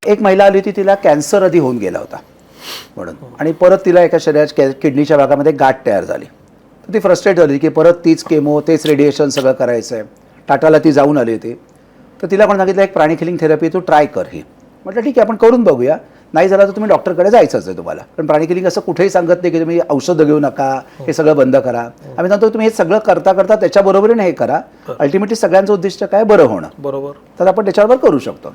एक महिला आली होती, तिला कॅन्सर आधी होऊन गेला होता म्हणून, आणि परत तिला एका शरीराच्या किडनीच्या भागामध्ये गाठ तयार झाली. तर ती फ्रस्ट्रेट झाली की परत तीच केमो, तेच रेडिएशन सगळं करायचं आहे. टाटाला ती जाऊन आली होती. तर तिला कोण सांगितलं एक प्राणिक हिलिंग थेरपी तू ट्राय कर. ही म्हटलं ठीक आहे आपण करून बघूया, नाही झालं तर तुम्ही डॉक्टरकडे जायचंच आहे तुम्हाला. पण प्राणिक हिलिंग असं कुठेही सांगत नाही की तुम्ही औषधं घेऊ नका, हे सगळं बंद करा. आम्ही सांगतो तुम्ही हे सगळं करता करता त्याच्याबरोबरीने हे करा. अल्टिमेटली सगळ्यांचं उद्दिष्ट काय, बरं होणं. बरोबर. तर आपण त्याच्यावर करू शकतो.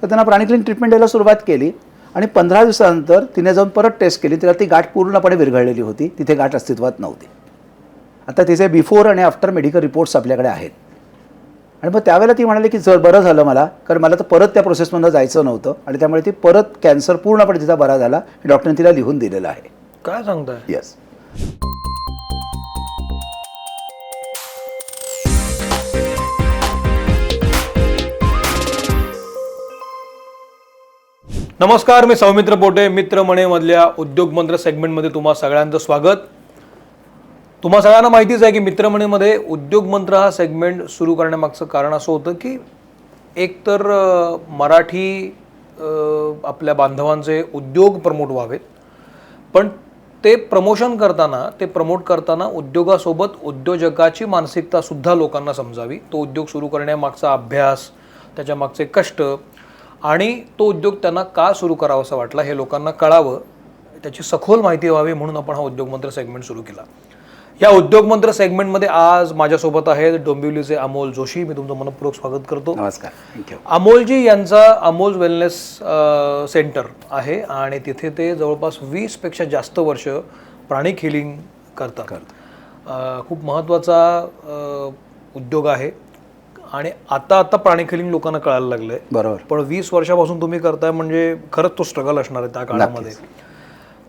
तर त्यांना प्राणिक हिलिंग ट्रीटमेंट द्यायला सुरुवात केली आणि 15 दिवसानंतर तिने जाऊन परत टेस्ट केली. तिला ती गाठ पूर्णपणे विरघळलेली होती, तिथे गाठ अस्तित्वात नव्हती. आता तिचे बिफोर आणि आफ्टर मेडिकल रिपोर्ट्स आपल्याकडे आहेत. आणि मग त्यावेळेला ती म्हणाली की जर बरं झालं मला, कारण मला तर परत त्या प्रोसेसमधून जायचं नव्हतं आणि त्यामुळे ती परत कॅन्सर पूर्णपणे तिचा बरा झाला. डॉक्टरने तिला लिहून दिलेलं आहे. काय सांगताय? येस. नमस्कार, मी सौमित्र पोटे. मित्रमणेमधल्या उद्योग मंत्र सेगमेंटमध्ये तुम्हा सगळ्यांचं स्वागत. तुम्हा सगळ्यांना माहितीच आहे की मित्रमणेमध्ये उद्योग मंत्र हा सेगमेंट सुरू करण्यामागचं कारण असं होतं की एकतर मराठी आपल्या बांधवांचे उद्योग प्रमोट व्हावेत, पण ते प्रमोट करताना उद्योगासोबत उद्योजकाची मानसिकतासुद्धा लोकांना समजावी. तो उद्योग सुरू करण्यामागचा अभ्यास, त्याच्या मागचे कष्ट आणि तो उद्योग त्यांना का सुरू करावासा वाटला हे लोकांना कळावं, त्याची सखोल माहिती व्हावी म्हणून आपण हा उद्योगमंत्र सेगमेंट सुरू केला. या उद्योगमंत्र सेगमेंटमध्ये आज माझ्यासोबत आहेत डोंबिवलीचे अमोल जोशी. मी तुमचं मनपूर्वक स्वागत करतो. नमस्कार. थँक्यू. अमोलजी यांचा अमोल वेलनेस सेंटर आहे आणि तिथे ते जवळपास 20 पेक्षा जास्त वर्ष प्राणिक हिलिंग करतात. खूप महत्त्वाचा उद्योग आहे आणि आता प्राणिक हिलिंग लोकांना कळायला लागलंय. बरोबर. पण 20 वर्षापासून तुम्ही करताय म्हणजे खरंच तो स्ट्रगल असणार आहे त्या काळामध्ये.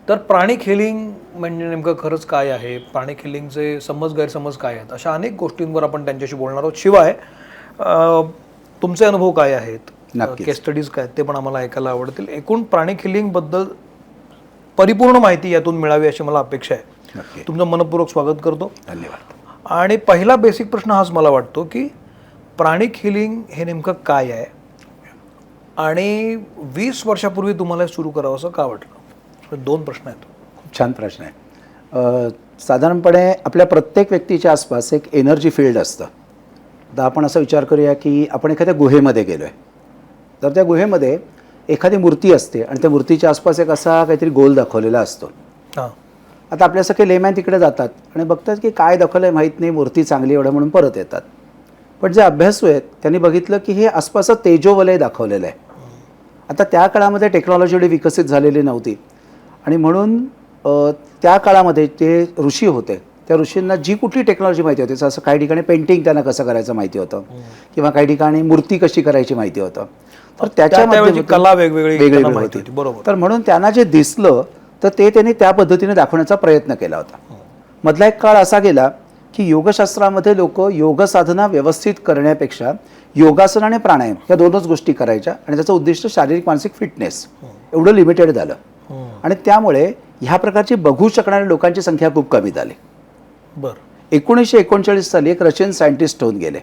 तर प्राणिक हिलिंग म्हणजे नेमकं खरंच काय आहे, प्राणिक हिलिंगचे समज गैरसमज काय आहेत, अशा अनेक गोष्टींवर आपण त्यांच्याशी बोलणार आहोत. शिवाय तुमचे अनुभव काय आहेत, केस स्टडीज काय ते पण आम्हाला ऐकायला आवडतील. एकूण प्राणिक हिलिंगबद्दल परिपूर्ण माहिती यातून मिळावी अशी मला अपेक्षा आहे. तुमचं मनपूर्वक स्वागत करतो. धन्यवाद. आणि पहिला बेसिक प्रश्न हाच मला वाटतो की प्राणिक हिलिंग हे नेमकं काय आहे आणि 20 वर्षापूर्वी तुम्हाला सुरू करावं असं का वाटलं? 2 प्रश्न आहेत. खूप छान प्रश्न आहे. साधारणपणे आपल्या प्रत्येक व्यक्तीच्या आसपास एक एनर्जी फील्ड असतं. तर आपण असा विचार करूया की आपण एखाद्या गुहेमध्ये गेलो आहे, तर त्या गुहेमध्ये एखादी मूर्ती असते आणि त्या मूर्तीच्या आसपास एक असा काहीतरी गोल दाखवलेला असतो. आता आपल्यासारखे लेमॅन तिकडे जातात आणि बघतात की काय दाखवलं आहे माहीत नाही, मूर्ती चांगली एवढं म्हणून परत येतात. पण जे अभ्यासू आहेत त्यांनी बघितलं की हे आसपासचं तेजोवलय दाखवलेलं आहे. आता त्या काळामध्ये टेक्नॉलॉजी एवढी विकसित झालेली नव्हती आणि म्हणून त्या काळामध्ये जे ऋषी होते त्या ऋषींना जी कुठली टेक्नॉलॉजी माहिती होती, जसं काही ठिकाणी पेंटिंग त्यांना कसं करायचं माहिती होतं किंवा काही ठिकाणी मूर्ती कशी करायची माहिती होतं. तर त्याच्यामध्ये कला वेगवेगळी होती. बरोबर. तर म्हणून त्यांना जे दिसलं तर ते त्यांनी त्या पद्धतीने दाखवण्याचा प्रयत्न केला होता. मधला एक काळ असा गेला की योगशास्त्रामध्ये लोक योग साधना व्यवस्थित करण्यापेक्षा योगासन आणि प्राणायाम या दोनच गोष्टी करायच्या आणि त्याचं उद्दिष्ट शारीरिक मानसिक फिटनेस एवढं लिमिटेड झालं आणि त्यामुळे ह्या प्रकारची बघू शकणाऱ्या लोकांची संख्या खूप कमी झाली. 1939 साली एक रशियन सायंटिस्ट होऊन गेले,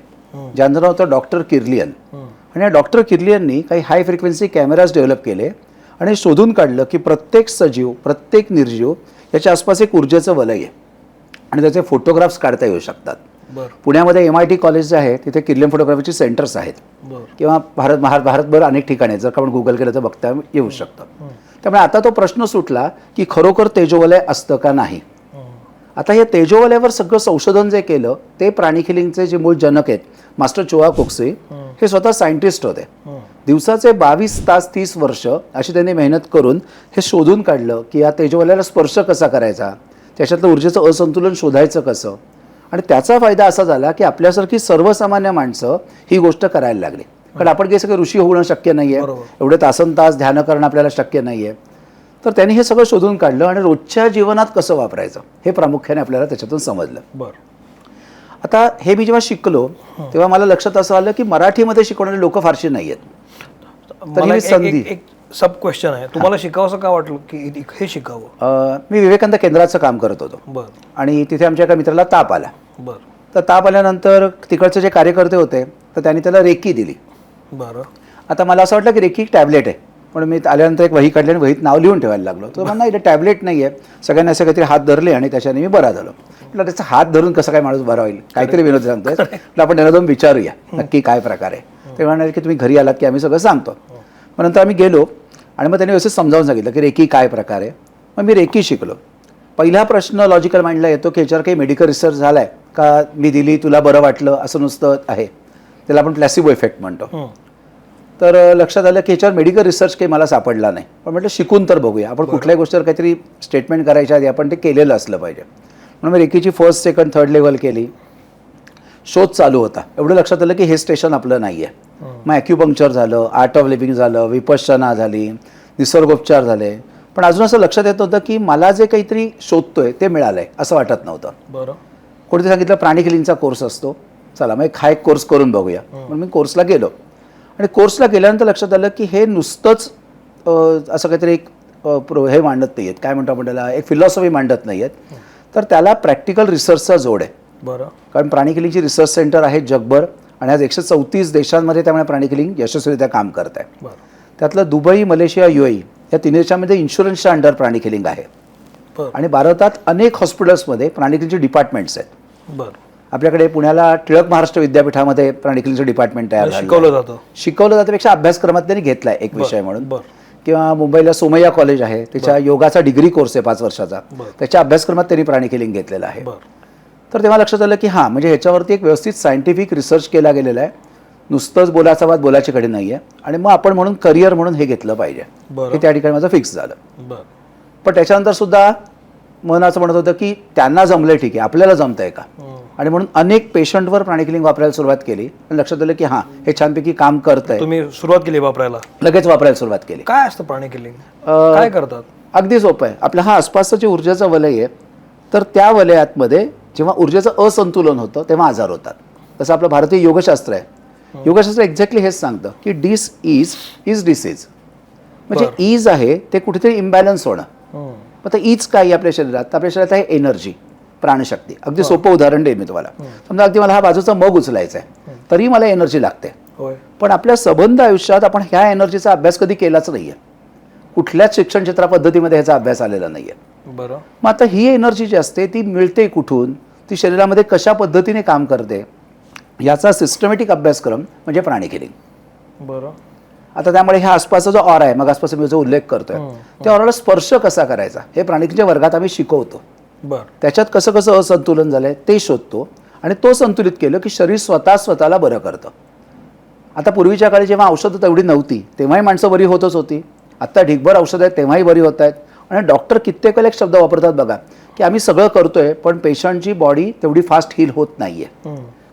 ज्यांचं नाव होतं डॉक्टर किर्लियन. आणि या डॉक्टर किर्लियननी काही हाय फ्रिक्वेन्सी कॅमेराज डेव्हलप केले आणि शोधून काढलं की प्रत्येक सजीव, प्रत्येक निर्जीव याच्या आसपास एक ऊर्जेचं वलय आहे आणि त्याचे फोटोग्राफ्स काढता येऊ शकतात. पुण्यामध्ये MIT कॉलेज जे आहे तिथे किर्लियन फोटोग्राफीचे सेंटर्स आहेत किंवा भारतभर अनेक ठिकाणी जर का आपण गुगल केलं तर बघता येऊ शकतं. त्यामुळे आता तो प्रश्न सुटला की खरोखर तेजोवलय असतं का नाही. आता हे तेजोवलयावर सगळं संशोधन जे केलं ते प्राणिक हिलिंगचे जे मूळ जनक आहेत मास्टर चोआ कोक्सी हे स्वतः सायंटिस्ट होते. दिवसाचे 22 तास 30 वर्ष अशी त्यांनी मेहनत करून हे शोधून काढलं की या तेजोवलयाला स्पर्श कसा करायचा, त्याच्यातलं ऊर्जेचं असंतुलन शोधायचं कसं. आणि त्याचा फायदा असा झाला की आपल्यासारखी सर्वसामान्य माणसं ही गोष्ट करायला लागली. कारण आपण काही सगळे ऋषी होणं शक्य नाही आहे, एवढे तासनतास ध्यान करणं आपल्याला शक्य नाही आहे. तर त्यांनी हे सगळं शोधून काढलं आणि रोजच्या जीवनात कसं वापरायचं हे प्रामुख्याने आपल्याला त्याच्यातून समजलं. आता हे मी जेव्हा शिकलो तेव्हा मला लक्षात असं आलं की मराठीमध्ये शिकवणारे लोक फारशी नाही आहेत. तर ही संधी. एक सब क्वेश्चन आहे, तुम्हाला शिकावंसं का वाटलं की हे शिकावं? मी विवेकानंद केंद्राचं काम करत होतो आणि तिथे आमच्या एका मित्राला ताप आला. तर ताप आल्यानंतर तिकडचे जे कार्यकर्ते होते तर त्यांनी त्याला रेकी दिली. बरं. आता मला असं वाटलं की रेकी एक टॅबलेट आहे पण मी आल्यानंतर एक वही काढली आणि वहीत नाव लिहून ठेवायला लागलो. तो म्हणला इथे टॅबलेट नाही आहे. सगळ्यांनी असं काहीतरी हात धरले आणि त्याच्याने मी बरा झालो. म्हटलं त्याचा हात धरून कसं काय माणूस बरा होईल, काहीतरी विनोद सांगतोय. म्हटलं आपण त्याला जाऊन विचारूया नक्की काय प्रकार आहे. ते म्हणाले की तुम्ही घरी आलात की आम्ही सगळं सांगतो. मग नंतर आम्ही गेलो आणि मग त्यांनी व्यवस्थित समजावून सांगितलं की रेकी काय प्रकार आहे. मग मी रेकी शिकलो. पहिला प्रश्न लॉजिकल माइंडला येतो की याच्यावर काही मेडिकल रिसर्च झाला आहे का, मी दिली तुला बरं वाटलं असं नुसतं आहे, त्याला आपण प्लॅसिबो इफेक्ट म्हणतो. तर लक्षात आलं की याच्यावर मेडिकल रिसर्च काही मला सापडला नाही. पण म्हटलं शिकून तर बघूया, आपण कुठल्याही गोष्टीवर काहीतरी स्टेटमेंट करायच्या आधी आपण ते केलेलं असलं पाहिजे. म्हणून मी रेकीची फर्स्ट सेकंड थर्ड लेवल केली. शोध चालू होता. एवढं लक्षात आलं की हे स्टेशन आपलं नाही आहे. मग ॲक्युपंक्चर झालं, आर्ट ऑफ लिव्हिंग झालं, विपश्यना झाली, निसर्गोपचार झाले. पण अजून असं लक्षात येत होतं की मला जे काहीतरी शोधतोय ते मिळालंय असं वाटत नव्हतं. बरं. कोणीतरी सांगितलं प्राणिक हिलिंगचा कोर्स असतो, चला मग हा एक कोर्स करून बघूया. म्हणून मी कोर्सला गेलो आणि कोर्सला गेल्यानंतर लक्षात आलं की हे नुसतंच असं काहीतरी एक हे मांडत नाही आहेत, काय म्हणतो आपण त्याला, एक फिलॉसॉफी मांडत नाही आहेत, तर त्याला प्रॅक्टिकल रिसर्चचा जोड आहे. बरं. कारण प्राणिक हिलिंगची रिसर्च सेंटर आहेत जगभर आणि आज 134 देशांमध्ये त्यामुळे प्राणिक हिलिंग यशस्वीरित्या काम करत आहे. बरं. त्यातलं दुबई, मलेशिया, UAE या तिन्ही देशांमध्ये इन्शुरन्सच्या अंडर प्राणिक हिलिंग आहे. बरं. आणि भारतात अनेक हॉस्पिटल्समध्ये प्राणिक हिलिंगचे डिपार्टमेंट्स आहेत. बरं. आपल्याकडे पुण्याला टिळक महाराष्ट्र विद्यापीठामध्ये प्राणिक हिलिंगचं डिपार्टमेंट तयार झालं. शिकवलं जातं. शिकवलं जाण्यापेक्षा अभ्यासक्रमात त्यांनी घेतलाय एक विषय म्हणून. बरं. किंवा मुंबईला सोमय्या कॉलेज आहे, त्याच्या योगाचा डिग्री कोर्स आहे 5 वर्षाचा, त्याच्या अभ्यासक्रमात त्यांनी प्राणिक हिलिंग घेतलेलं आहे. तर तेव्हा लक्षात आलं की हां, म्हणजे ह्याच्यावरती एक व्यवस्थित सायंटिफिक रिसर्च केला गेलेला आहे. नुसतंच बोलाचा वाद बोलाची कडे नाही आहे. आणि मग आपण म्हणून करिअर म्हणून हे घेतलं पाहिजे, हे त्या ठिकाणी माझं फिक्स झालं. पण त्याच्यानंतर सुद्धा मन असं म्हणत होतं की त्यांना जमलंय ठीक आहे, आपल्याला जमतंय का. आणि म्हणून अनेक पेशंटवर प्राणिक हिलिंग वापरायला सुरुवात केली. आणि लक्षात आलं की हां, हे छानपैकी काम करतंय. तुम्ही सुरुवात केली वापरायला? लगेच वापरायला सुरुवात केली. काय असतं प्राणिक हिलिंग, काय करतात? अगदी सोपं आहे. आपल्या हा आसपासचं जे ऊर्जेचं वलय आहे, तर त्या वलयातमध्ये जेव्हा ऊर्जेचं असंतुलन होतं तेव्हा आजार होतात. तसं आपलं भारतीय योगशास्त्र आहे. योगशास्त्र एक्झॅक्टली हेच सांगतं की डिस इज डिसीज. म्हणजे ईज आहे ते कुठेतरी इम्बॅलन्स होणं. मग ईज काय आपल्या शरीरात, तर आपल्या शरीरात आहे एनर्जी, प्राणशक्ती. अगदी सोपं उदाहरण देईन मी तुम्हाला. समजा अगदी मला हा बाजूचा मग उचलायचा आहे, तरी मला एनर्जी लागते. पण आपल्या सबंध आयुष्यात आपण ह्या एनर्जीचा अभ्यास कधी केलाच नाहीये. कुठल्याच शिक्षण क्षेत्र पद्धतीमध्ये ह्याचा अभ्यास आलेला नाहीये. बरं. मग आता ही एनर्जी जी असते ती मिळते कुठून, ती शरीरामध्ये कशा पद्धतीने काम करते, याचा सिस्टमॅटिक अभ्यासक्रम म्हणजे प्राणिक हिलिंग. बरं. आता त्यामुळे ह्या आसपासचा जो ऑरा आहे, मग आसपास मी जो उल्लेख करतोय, त्या ऑराला स्पर्श कसा करायचा हे प्राणिकच्या वर्गात आम्ही शिकवतो. बरं. त्याच्यात कसं कसं असंतुलन झालंय ते शोधतो आणि तो संतुलित केलं की शरीर स्वतःला बरं करतं. आता पूर्वीच्या काळी जेव्हा औषधं तेवढी नव्हती तेव्हाही माणसं बरी होतच होती. आता ढिगभर औषधं आहेत तेव्हाही बरी होत आहेत. आणि डॉक्टर कित्येक वेळेला एक शब्द वापरतात बघा की आम्ही सगळं करतोय पण पेशंटची बॉडी तेवढी फास्ट हील होत नाहीये.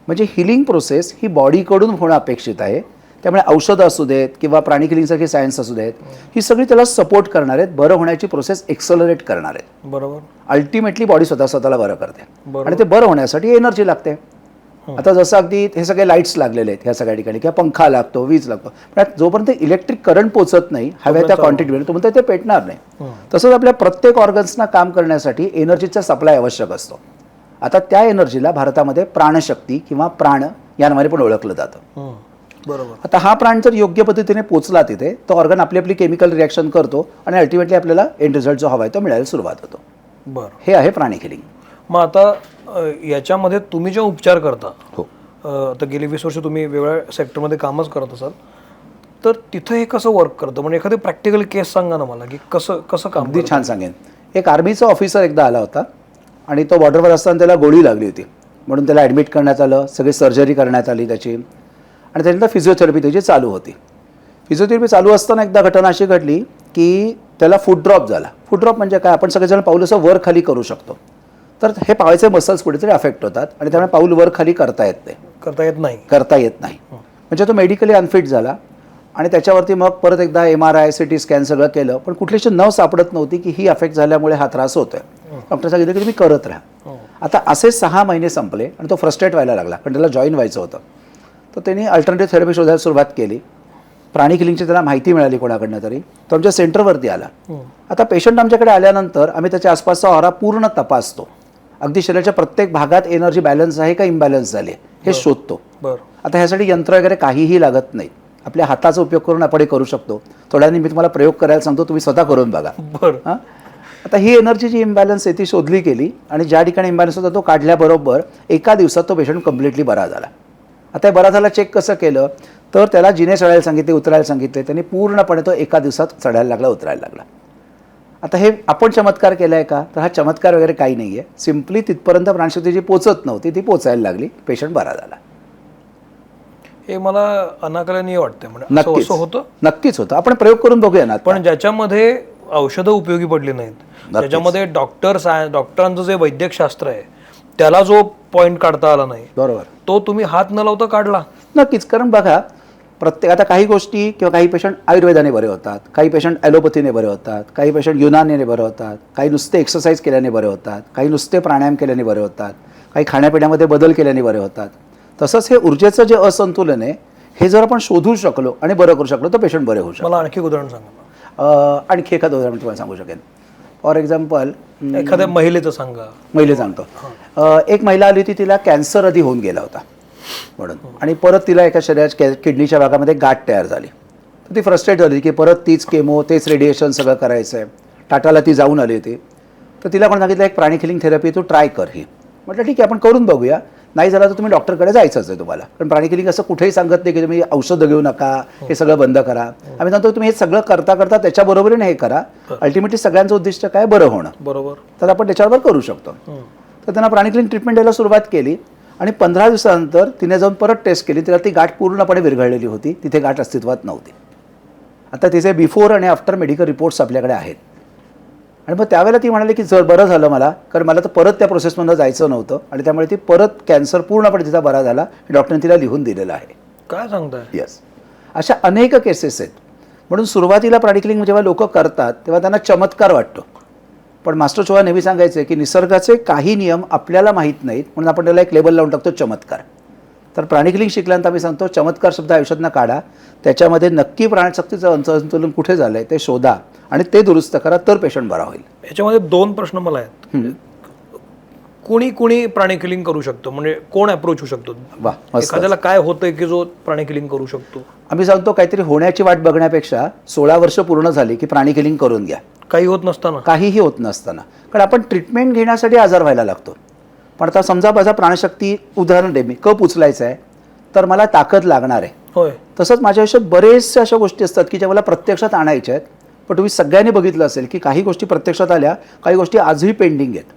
म्हणजे हिलिंग प्रोसेस ही बॉडीकडून होणं अपेक्षित आहे. त्यामुळे औषधं असू देत किंवा प्राणिक हिलिंगसारखी सायन्स असू देत, ही सगळी त्याला सपोर्ट करणार आहेत, बरं होण्याची प्रोसेस एक्सलरेट करणार आहेत. बरोबर. अल्टिमेटली बॉडी स्वतःला बरं करते आणि ते बरं होण्यासाठी एनर्जी लागते. आता जसं अगदी हे सगळे लाईट्स लागलेले आहेत ह्या सगळ्या ठिकाणी, किंवा पंखा लागतो, वीज लागतो, पण जोपर्यंत इलेक्ट्रिक करंट पोहोचत नाही हव्या त्या क्वांटिटीवर तोपर्यंत ते पेटणार नाही. तसंच आपल्या प्रत्येक ऑर्गन्सना काम करण्यासाठी एनर्जीचा सप्लाय आवश्यक असतो. आता त्या एनर्जीला भारतामध्ये प्राणशक्ती किंवा प्राण या नावाने पण ओळखलं जातं. बरोबर. आता हा प्राण जर योग्य पद्धतीने पोचला तिथे, तो ऑर्गन आपली आपली केमिकल रिॲक्शन करतो आणि अल्टिमेटली आपल्याला एंड रिझल्ट जो हवा आहे तो मिळायला सुरुवात होतो. बरं. हे आहे प्राणिक हिलिंग. मग आता याच्यामध्ये तुम्ही जे उपचार करता, हो, आता गेली 20 वर्ष तुम्ही वेगळ्या सेक्टरमध्ये कामच करत असाल, तर तिथं हे कसं वर्क करतं? म्हणजे एखादी प्रॅक्टिकल केस सांगा ना मला की कसं कसं काम. अगदी छान सांगेन. एक आर्मीचा ऑफिसर एकदा आला होता आणि तो बॉर्डरवर असताना त्याला गोळी लागली होती, म्हणून त्याला ॲडमिट करण्यात आलं, सगळी सर्जरी करण्यात आली त्याची, आणि त्यानंतर फिजिओथेरपी त्याची चालू होती. फिजिओथेरपी चालू असताना एकदा घटना अशी घडली की त्याला फूट ड्रॉप झाला. फूट ड्रॉप म्हणजे काय, आपण सगळेजण पाऊल असं वर खाली करू शकतो, तर हे पायाचे मसल्स कुठेतरी अफेक्ट होतात आणि त्यामुळे पाऊल वर खाली करता येत नाही. म्हणजे तो मेडिकली अनफिट झाला आणि त्याच्यावरती मग परत एकदा MRI CT स्कॅन सगळं केलं, पण कुठलीशी नव सापडत नव्हती की ही अफेक्ट झाल्यामुळे हा त्रास होतोय. डॉक्टर सांगितलं की तुम्ही करत राहा. आता असे 6 महिने संपले आणि तो फ्रस्ट्रेट व्हायला लागला, कारण त्याला जॉईन व्हायचं होतं. तर त्यांनी अल्टरनेटिव्ह थेरपी शोधायला सुरुवात केली. प्राणिक हिलिंगची त्याला माहिती मिळाली कोणाकडनं तरी, तो आमच्या सेंटरवरती आला. आता पेशंट आमच्याकडे आल्यानंतर आम्ही त्याच्या आसपासचा ऑरा पूर्ण तपासतो. अगदी शरीराच्या प्रत्येक भागात एनर्जी बॅलन्स आहे का इम्बॅलन्स झाली हे शोधतो. आता ह्यासाठी यंत्र वगैरे काहीही लागत नाही. आपल्या हाताचा उपयोग करून आपण हे करू शकतो. थोड्याने मी तुम्हाला प्रयोग करायला सांगतो, तुम्ही स्वतः करून बघा. बरं. हां, आता ही एनर्जीची इम्बॅलन्स आहे ती शोधली गेली आणि ज्या ठिकाणी इम्बॅलन्स होता तो काढल्याबरोबर एका दिवसात तो पेशंट कम्प्लिटली बरा झाला. आता हे बरा झाला चेक कसं केलं तर त्याला जिने चढायला सांगितले, उतरायला सांगितले, त्यांनी पूर्णपणे तो एका दिवसात चढायला लागला, उतरायला लागला. आता हे आपण चमत्कार केला आहे का तर हा चमत्कार वगैरे काही नाही आहे. सिम्पली तिथपर्यंत प्राणशक्ती जी पोचत नव्हती ती पोचायला लागली, पेशंट बरा झाला. हे मला अनाकलनीय वाटतंय. म्हणजे नक्कीच असं होतं. नक्कीच होतं. आपण प्रयोग करून बघूया ना. पण ज्याच्यामध्ये औषधं उपयोगी पडली नाहीत, त्याच्यामध्ये डॉक्टरांचं जे वैद्यकशास्त्र आहे त्याला जो पॉईंट काढता आला नाही, बरोबर, तो तुम्ही हात न लावता काढला. नक्कीच. कारण बघा, आता काही गोष्टी किंवा काही पेशंट आयुर्वेदाने बरे होतात, काही पेशंट ॲलोपॅथीने बरे होतात, काही पेशंट युनानीने बरे होतात, काही नुसते एक्सरसाइज केल्याने बरे होतात, काही नुसते प्राणायाम केल्याने बरे होतात, काही खाण्यापिण्यामध्ये बदल केल्याने बरे होतात. तसंच हे ऊर्जेचं जे असंतुलन आहे हे जर आपण शोधू शकलो आणि बरं करू शकलो तर पेशंट बरे होऊ शकतो. मला आणखी उदाहरण सांगा. आणखी एखादं उदाहरण तुम्हाला सांगू शकेन. फॉर एक्झाम्पल, एखाद्या महिलेचं सांगा. महिले सांगतो. एक महिला आली होती, तिला कॅन्सर आधी होऊन गेला होता म्हणून, आणि परत तिला एका शरीराच्या किडनीच्या भागामध्ये गाठ तयार झाली. तर ती फ्रस्ट्रेट झाली की परत तीच केमो, तेच रेडिएशन सगळं करायचं आहे. टाटाला ती जाऊन आली होती. तर तिला कोण सांगितलं एक प्राणिक हिलिंग थेरपी तू ट्राय कर. ही म्हटलं ठीक आहे आपण करून बघूया, नाही झालं तर तुम्ही डॉक्टरकडे जायचंच आहे तुम्हाला. पण प्राणिक हिलिंग असं कुठेही सांगत नाही की तुम्ही औषधं घेऊ नका, हे सगळं बंद करा. आम्ही सांगतो तुम्ही हे सगळं करता करता त्याच्याबरोबरीने हे करा. अल्टिमेटली सगळ्यांचं उद्दिष्ट काय, बरं होणं. बरोबर. तर आपण त्याच्यावर करू शकतो. तर त्यांना प्राणिक हिलिंग ट्रीटमेंट द्यायला सुरुवात केली आणि 15 दिवसानंतर तिने जाऊन परत टेस्ट केली. तिला ती गाठ पूर्णपणे विरघळलेली होती, तिथे गाठ अस्तित्वात नव्हती. आता तिचे बिफोर आणि आफ्टर मेडिकल रिपोर्ट्स आपल्याकडे आहेत. आणि मग त्यावेळेला ती म्हणाली की जर बरं झालं मला, कारण मला तर परत त्या प्रोसेसमधून जायचं नव्हतं आणि त्यामुळे ती परत कॅन्सर पूर्णपणे तिचा बरा झाला, डॉक्टरने तिला लिहून दिलेलं आहे. काय सांगताय? येस, अशा अनेक केसेस आहेत. म्हणून सुरुवातीला प्राणिक हिलिंग जेव्हा लोक करतात तेव्हा त्यांना चमत्कार वाटतो. पण मास्टर चोहा नेहमी सांगायचे की निसर्गाचे काही नियम आपल्याला माहीत नाहीत म्हणून आपण त्याला एक लेबल लावून टाकतो चमत्कार. तर प्राणिक हिलिंग शिकल्यानंतर आम्ही सांगतो चमत्कार शब्द आयुष्यातनं काढा, त्याच्यामध्ये नक्की प्राणशक्तीचं संतुलन कुठे झालंय ते शोधा आणि ते दुरुस्त करा, तर पेशंट बरा होईल. याच्यामध्ये 2 प्रश्न मला आहेत. कुणी प्राणिक हिलिंग करू शकतो, म्हणजे कोण अप्रोच होऊ शकतो? वा, मस्त. एखाद्याला काय होतंय की जो प्राणिक हिलिंग करू शकतो? आम्ही सांगतो काहीतरी होण्याची वाट बघण्यापेक्षा 16 वर्ष पूर्ण झाली की प्राणिक हिलिंग करून घ्या. काही होत नसताना, काहीही होत नसताना. कारण आपण ट्रीटमेंट घेण्यासाठी आजार व्हायला लागतो. पण आता समजा माझा प्राणशक्ती, उदाहरण दे, मी कप उचलायचा आहे तर मला ताकद लागणार आहे. होय. तसंच माझ्या आयुष्यात बरेचशा अशा गोष्टी असतात की ज्या मला प्रत्यक्षात आणायच्या आहेत. पण तुम्ही सगळ्यांनी बघितलं असेल की काही गोष्टी प्रत्यक्षात आल्या, काही गोष्टी आजही पेंडिंग आहेत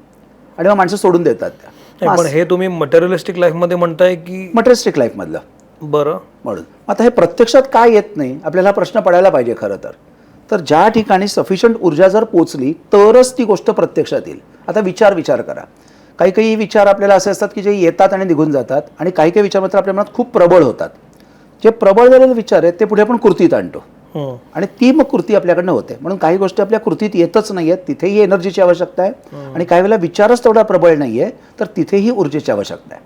आणि मग माणसं सोडून देतात त्या. पण हे तुम्ही मटेरियलिस्टिक लाईफमध्ये म्हणताय की मटेरियलिस्टिक लाईफमधलं? बरं. म्हणून आता हे प्रत्यक्षात काय येत नाही, आपल्याला हा प्रश्न पडायला पाहिजे खरं तर. तर ज्या ठिकाणी सफिशियंट ऊर्जा जर पोचली तरच ती गोष्ट प्रत्यक्षात येईल. आता विचार करा. काही काही विचार आपल्याला असे असतात की जे येतात आणि निघून जातात आणि काही काही विचार मात्र आपल्या मनात खूप प्रबळ होतात. जे प्रबळ झालेले विचार आहेत ते पुढे आपण कृतीत आणतो आणि ती मग कृती आपल्याकडनं होते. म्हणून काही गोष्टी आपल्या कृतीत येतच नाही आहेत, तिथेही एनर्जीची आवश्यकता आहे. आणि काही वेळेला विचारच तेवढा प्रबळ नाही आहे तर तिथेही ऊर्जेची आवश्यकता आहे.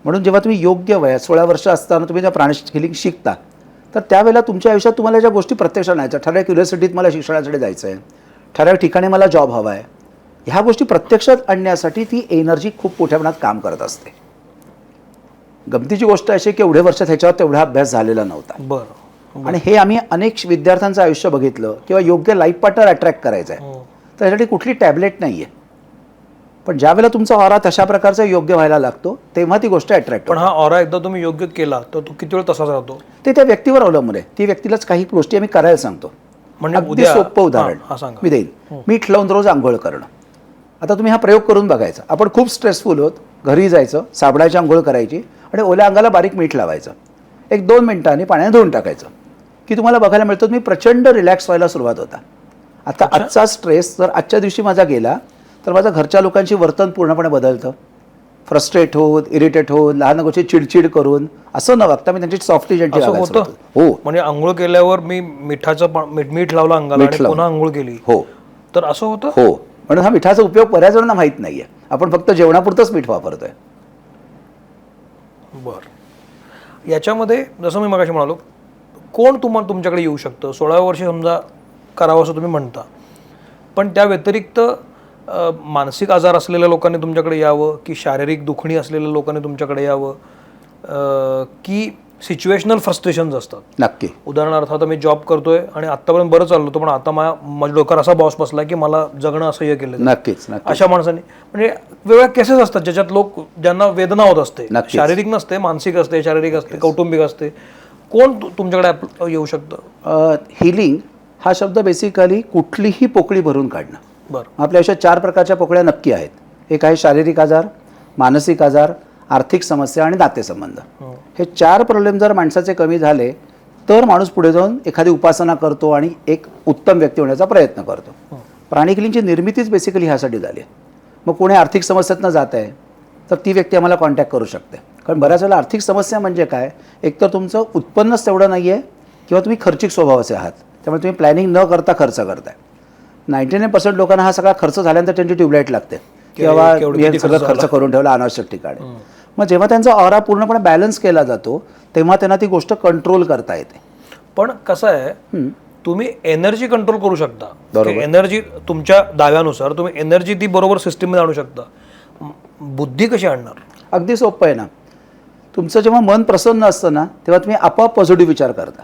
म्हणून जेव्हा तुम्ही योग्य वयात 16 वर्ष असताना तुम्ही जेव्हा प्राणिक हिलिंग शिकता तर त्यावेळेला तुमच्या आयुष्यात तुम्हाला ज्या गोष्टी प्रत्यक्षात नाही, ठराविक युनिव्हर्सिटीत मला शिक्षणासाठी जायचं आहे, ठराविक ठिकाणी मला जॉब हवा आहे, ह्या गोष्टी प्रत्यक्षात आणण्यासाठी ती एनर्जी खूप मोठ्या प्रमाणात काम करत असते. गमतीची गोष्ट अशी की एवढे वर्षात ह्याच्यावर तेवढा अभ्यास झालेला नव्हता. बरं. आणि हे आम्ही अनेक विद्यार्थ्यांचं आयुष्य बघितलं. किंवा योग्य लाईफ पार्टनर अट्रॅक्ट करायचं आहे तर यासाठी कुठली टॅबलेट नाही आहे. पण ज्या वेळेला तुमचा ऑरा तशा प्रकारचा योग्य व्हायला लागतो तेव्हा ती गोष्ट अट्रॅक्ट. पण हा ऑरा एकदा तुम्ही योग्य केला तर तो किती वेळ तसाच राहतो? ते त्या व्यक्तीवर अवलंबून आहे. ती व्यक्तीलाच काही गोष्टी आम्ही करायला सांगतो. म्हणजे अगदी सोपं उदाहरण मी देईन. मीठ लावून रोज आंघोळ करणं. आता तुम्ही हा प्रयोग करून बघायचा. आपण खूप स्ट्रेसफुल होत, घरी जायचं, साबणाची आंघोळ करायची आणि ओल्या अंगाला बारीक मीठ लावायचं, 1-2 मिनिटांनी पाण्याने धुवून टाकायचं की तुम्हाला बघायला मिळतं तुम्ही प्रचंड रिलॅक्स व्हायला सुरुवात होता. आता आजचा स्ट्रेस जर आजच्या दिवशी माझा गेला तर माझं घरच्या लोकांची वर्तन पूर्णपणे बदलतं. फ्रस्ट्रेट होत, इरिटेट होत, लहान गोष्टी चिडचिड करून असं न वागता मी त्यांची सॉफ्टली जेंटली वागायचं. हो, म्हणजे आंघोळ केल्यावर मी मीठ लावलं अंगाला आणि पुन्हा आंघोळ केली. हो, तर असं होतं. हो, म्हणून हा मिठाचा उपयोग बऱ्याच जणांना माहीत नाहीये. आपण फक्त जेवणापुरतंच मीठ वापरतोय. बरं. याच्यामध्ये जसं मी मगाशी म्हणालो, कोण तुमच्याकडे येऊ शकतं? 16 वर्ष समजा करावं असं तुम्ही म्हणता, पण त्या व्यतिरिक्त मानसिक आजार असलेल्या लोकांनी तुमच्याकडे यावं की शारीरिक दुखणी असलेल्या लोकांनी तुमच्याकडे यावं की सिच्युएशनल फ्रस्ट्रेशन्स असतात. नक्की. उदाहरणार्थ आता मी जॉब करतोय आणि आतापर्यंत बरं चाललो होतं, पण आता माझ्या डोक्यावर असा बॉस बसला की मला जगणं असह्य केलं. नक्कीच नक्की. अशा माणसाने म्हणजे वेगवेगळ्या केसेस असतात ज्याच्यात लोक ज्यांना वेदना होत असते, शारीरिक नसते, मानसिक असते, शारीरिक असते, कौटुंबिक असते. कोण तुमच्याकडे येऊ शकतं? हिलिंग हा शब्द बेसिकली कुठलीही पोकळी भरून काढणं. बरं. आपल्या आयुष्यात 4 प्रकारच्या पोकळ्या नक्की आहेत. एक आहे शारीरिक आजार, मानसिक आजार, आर्थिक समस्या आणि नातेसंबंध. हे 4 प्रॉब्लेम जर माणसाचे कमी झाले तर माणूस पुढे जाऊन एखादी उपासना करतो आणि एक उत्तम व्यक्ती होण्याचा प्रयत्न करतो. प्राणिक हिलिंगची निर्मितीच बेसिकली ह्यासाठी झाली आहे. मग कोणी आर्थिक समस्यातनं जात आहे तर ती व्यक्ती आम्हाला कॉन्टॅक्ट करू शकते. कारण बऱ्याच वेळेला आर्थिक समस्या म्हणजे काय, एकतर तुमचं उत्पन्नच तेवढं नाही आहे किंवा तुम्ही खर्चिक स्वभावाचे आहात, त्यामुळे तुम्ही प्लॅनिंग न करता खर्च करताय. 99% लोकांना हा सगळा खर्च झाल्यानंतर त्यांची ट्यूबलाईट लागते की बाबा हे सगळं खर्च करून ठेवला अनावश्यक ठिकाणी. मग जेव्हा त्यांचा ऑरा पूर्णपणे बॅलन्स केला जातो तेव्हा त्यांना ती गोष्ट कंट्रोल करता येते. पण कसं आहे, तुम्ही एनर्जी कंट्रोल करू शकता. एनर्जी तुमच्या दाव्यानुसार तुम्ही एनर्जी ती बरोबर सिस्टीममध्ये आणू शकता. बुद्धी कशी आणणार? अगदी सोपं आहे ना. तुमचं जेव्हा मन प्रसन्न असतं ना तेव्हा तुम्ही आपोआप पॉझिटिव्ह विचार करता,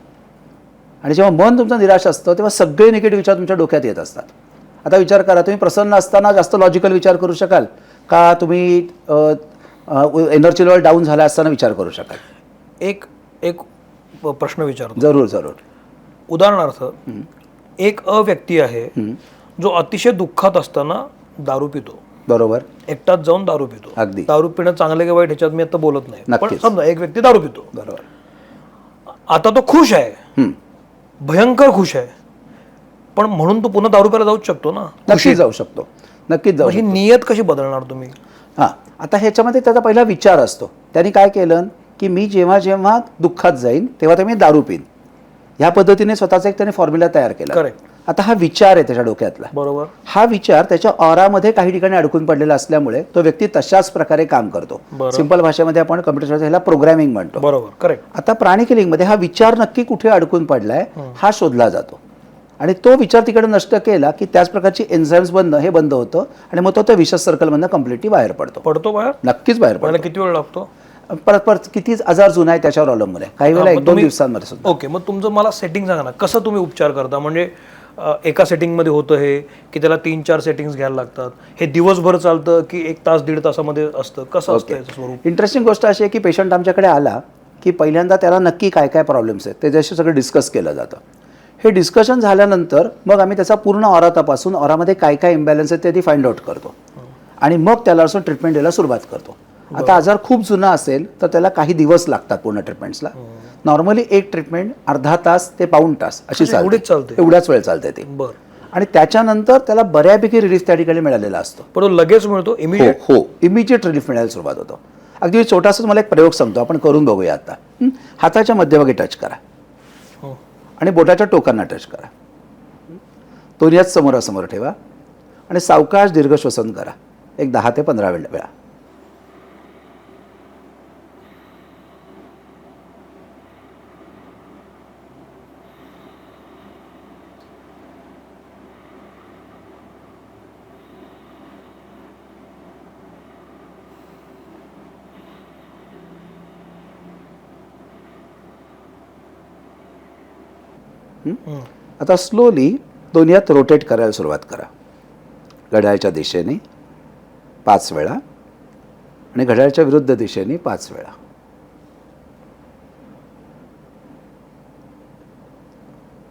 आणि जेव्हा मन तुमचं निराश असतं तेव्हा सगळे निगेटिव्ह विचार तुमच्या डोक्यात येत असतात. आता विचार करा, तुम्ही प्रसन्न असताना जास्त लॉजिकल विचार करू शकाल का तुम्ही एनर्जी लेवल डाऊन झाला असताना विचार करू शकाल? एक प्रश्न विचारतो. जरूर जरूर. उदाहरणार्थ एक व्यक्ती आहे जो अतिशय दुःखात असताना दारू पितो. बरोबर. एकटाच जाऊन दारू पितो. अगदी. दारू पिणं चांगलं की वाईट ह्याच्यात मी आता बोलत नाही, पण नक्कीच. समजा एक व्यक्ती दारू पितो. बरोबर. आता तो खुश आहे, भयंकर खुश आहे, पण म्हणून तो पुन्हा दारू प्यायला जाऊच शकतो ना? नक्कीच जाऊ शकतो. नक्कीच जाऊ ही नियत कशी बदलणार तुम्ही? हां, आता ह्याच्यामध्ये त्याचा पहिला विचार असतो. त्यांनी काय केलं की मी जेव्हा जेव्हा दुःखात जाईन तेव्हा ते मी दारू पिन, ह्या पद्धतीने स्वतःचा एक त्याने फॉर्म्युला तयार केला. करेक्ट. आता हा विचार आहे त्याच्या डोक्यातला. बरोबर. हा विचार त्याच्या ऑरामध्ये काही ठिकाणी अडकून पडलेला असल्यामुळे तो व्यक्ती तशाच प्रकारे काम करतो. सिंपल भाषेमध्ये आपण कम्प्युटरच्या ह्याला प्रोग्रॅमिंग म्हणतो. बरोबर. करेक्ट. आता प्राणिक हिलिंगमध्ये हा विचार नक्की कुठे अडकून पडलाय हा शोधला जातो, आणि तो विचार तिकडे नष्ट केला की त्याच प्रकारची एन्झाईम्स बंद होतं आणि मग तो त्या विशेष सर्कलमधनं कम्प्लिटली बाहेर पडतो. बाहेर? नक्कीच बाहेर पडतो. किती वेळ लागतो? परत किती आजार जुना आहे त्याच्यावर अवलंबून आहे. काही वेळेला 1-2 दिवसांमध्ये सुद्धा. ओके, मग तुमचं मला सेटिंग सांगा ना, कसं तुम्ही उपचार करता? म्हणजे एका सेटिंगमध्ये होतं हे की त्याला 3-4 सेटिंग्स घ्यायला लागतात? हे दिवसभर चालतं की 1 तास 1.5 तासामध्ये असतं? कसं असतं याचं स्वरूप? इंटरेस्टिंग गोष्ट अशी आहे की पेशंट आमच्याकडे आला की पहिल्यांदा त्याला नक्की काय काय प्रॉब्लेम्स आहेत त्याच्याशी सगळं डिस्कस केलं जातं. हे डिस्कशन झाल्यानंतर मग आम्ही त्याचा पूर्ण ऑरा तपासून ऑरामध्ये काय काय इम्बॅलन्स आहेत ते फाइंड आउट करतो, आणि मग त्याला असं ट्रीटमेंट द्यायला सुरुवात करतो. आता आजार खूप जुना असेल तर त्याला काही दिवस लागतात पूर्ण ट्रीटमेंट्सला. नॉर्मली एक ट्रीटमेंट अर्धा तास ते पाऊण तास अशी चालते. एवढ्याच वेळ चालते ती. बरं. आणि त्याच्यानंतर त्याला बऱ्यापैकी रिलीफ त्या ठिकाणी मिळालेला असतो. पण लगेच मिळतो? हो, इमिजिएट रिलीफ मिळायला सुरुवात होतो. अगदी छोटासा मला एक प्रयोग सांगतो, आपण करून बघूया आता. हाताच्या मध्यभागी टच करा आणि बोटाच्या टोकांना टच करा. दोन्ही हात समोरासमोर ठेवा आणि सावकाश दीर्घ श्वसन करा, एक 10 ते 15 वेळा. आता स्लोली दोन्ही हात रोटेट करायला सुरुवात करा. घड्याळाच्या दिशेने 5 वेळा आणि घड्याळाच्या विरुद्ध दिशेने 5 वेळा.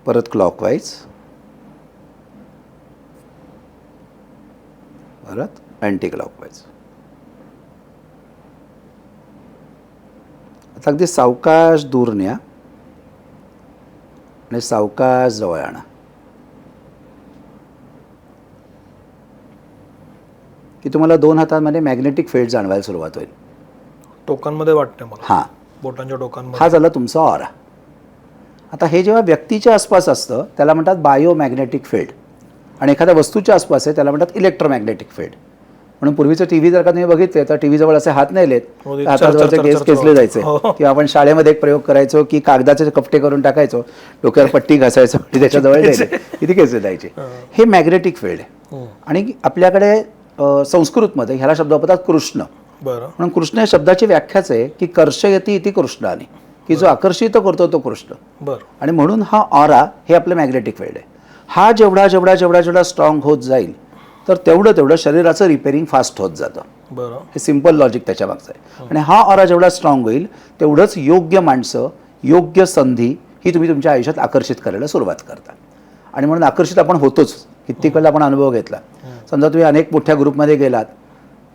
परत क्लॉकवाईज, परत अँटी क्लॉकवाईज. आता अगदी सावकाश दूर न्या आणि सावकाश जवळ आणा. की तुम्हाला 2 हातांमध्ये मॅग्नेटिक फील्ड जाणवायला सुरुवात होईल. टोकांमध्ये वाटते मला. हां, बोटांच्या टोकांमध्ये. हा झाला तुमचा ऑरा. आता हे जेव्हा व्यक्तीच्या आसपास असतं त्याला म्हणतात बायोमॅग्नेटिक फील्ड, आणि एखाद्या वस्तूच्या आसपास आहे त्याला म्हणतात इलेक्ट्रोमॅग्नेटिक फील्ड. म्हणून पूर्वीचं टीव्ही जर का तुम्ही बघितले तर टीव्ही जवळ असे हात नेलेत, हाताजवळचे केस खेचले जायचे. किंवा आपण शाळेमध्ये एक प्रयोग करायचो की कागदाचे कपटे करून टाकायचो, डोक्यावर पट्टी घासायचो आणि त्याच्याजवळ किती केस जायचे. हे मॅग्नेटिक फील्ड आहे. आणि आपल्याकडे संस्कृतमध्ये ह्याला शब्द वापरतात कृष्ण. बरं. म्हणून कृष्ण या शब्दाची व्याख्याच आहे की कर्षयती इति कृष्णाने, की जो आकर्षित करतो तो कृष्ण. बरं. आणि म्हणून हा ऑरा हे आपलं मॅग्नेटिक फील्ड आहे. हा जेवढा स्ट्रॉंग होत जाईल तर तेवढं शरीराचं रिपेअरिंग फास्ट होत जातं. बरं. हे सिम्पल लॉजिक त्याच्या मागचं आहे. आणि हा ऑरा जेवढा स्ट्रॉंग होईल तेवढंच योग्य माणसं, योग्य संधी ही तुम्ही तुमच्या आयुष्यात आकर्षित करायला सुरुवात करता. आणि म्हणून आकर्षित आपण होतोच. कित्येक वेळेला आपण अनुभव घेतला. समजा तुम्ही अनेक मोठ्या ग्रुपमध्ये गेलात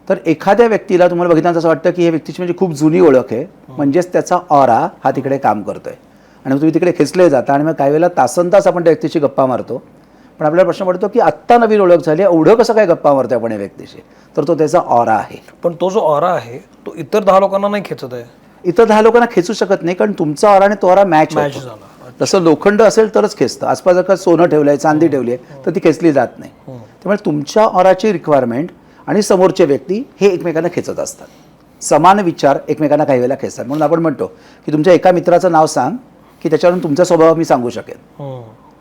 तर एखाद्या व्यक्तीला तुम्हाला बघितल्यानंतर असं वाटतं की हे व्यक्तीची म्हणजे खूप जुनी ओळख आहे, म्हणजेच त्याचा ऑरा हा तिकडे काम करतोय आणि मग तुम्ही तिकडे खेचले जाता आणि मग काही वेळेला तासनतास आपण त्या व्यक्तीची गप्पा मारतो. पण आपल्याला प्रश्न पडतो की आत्ता नवीन ओळख झाली, एवढं कसं काय गप्पा मारतोय आपण या व्यक्तीशी? तर तो त्याचा ऑरा आहे. पण तो जो ऑरा आहे तो इतर 10 लोकांना नाही खेचत आहे. इतर 10 लोकांना खेचू शकत नाही, कारण तुमचा ऑरा आणि तो ऑरा मॅच होतो. झाला. जसं लोखंड असेल तरच खेचतं. आसपास जर का सोनं ठेवलंय, चांदी ठेवली आहे तर ती खेचली जात नाही. त्यामुळे तुमच्या ऑराची रिक्वायरमेंट आणि समोरचे व्यक्ती हे एकमेकांना खेचत असतात. समान विचार एकमेकांना काही वेळेला खेचतात. म्हणून आपण म्हणतो की तुमच्या एका मित्राचं नाव सांग की त्याच्यावरून तुमचा स्वभाव मी सांगू शकेन,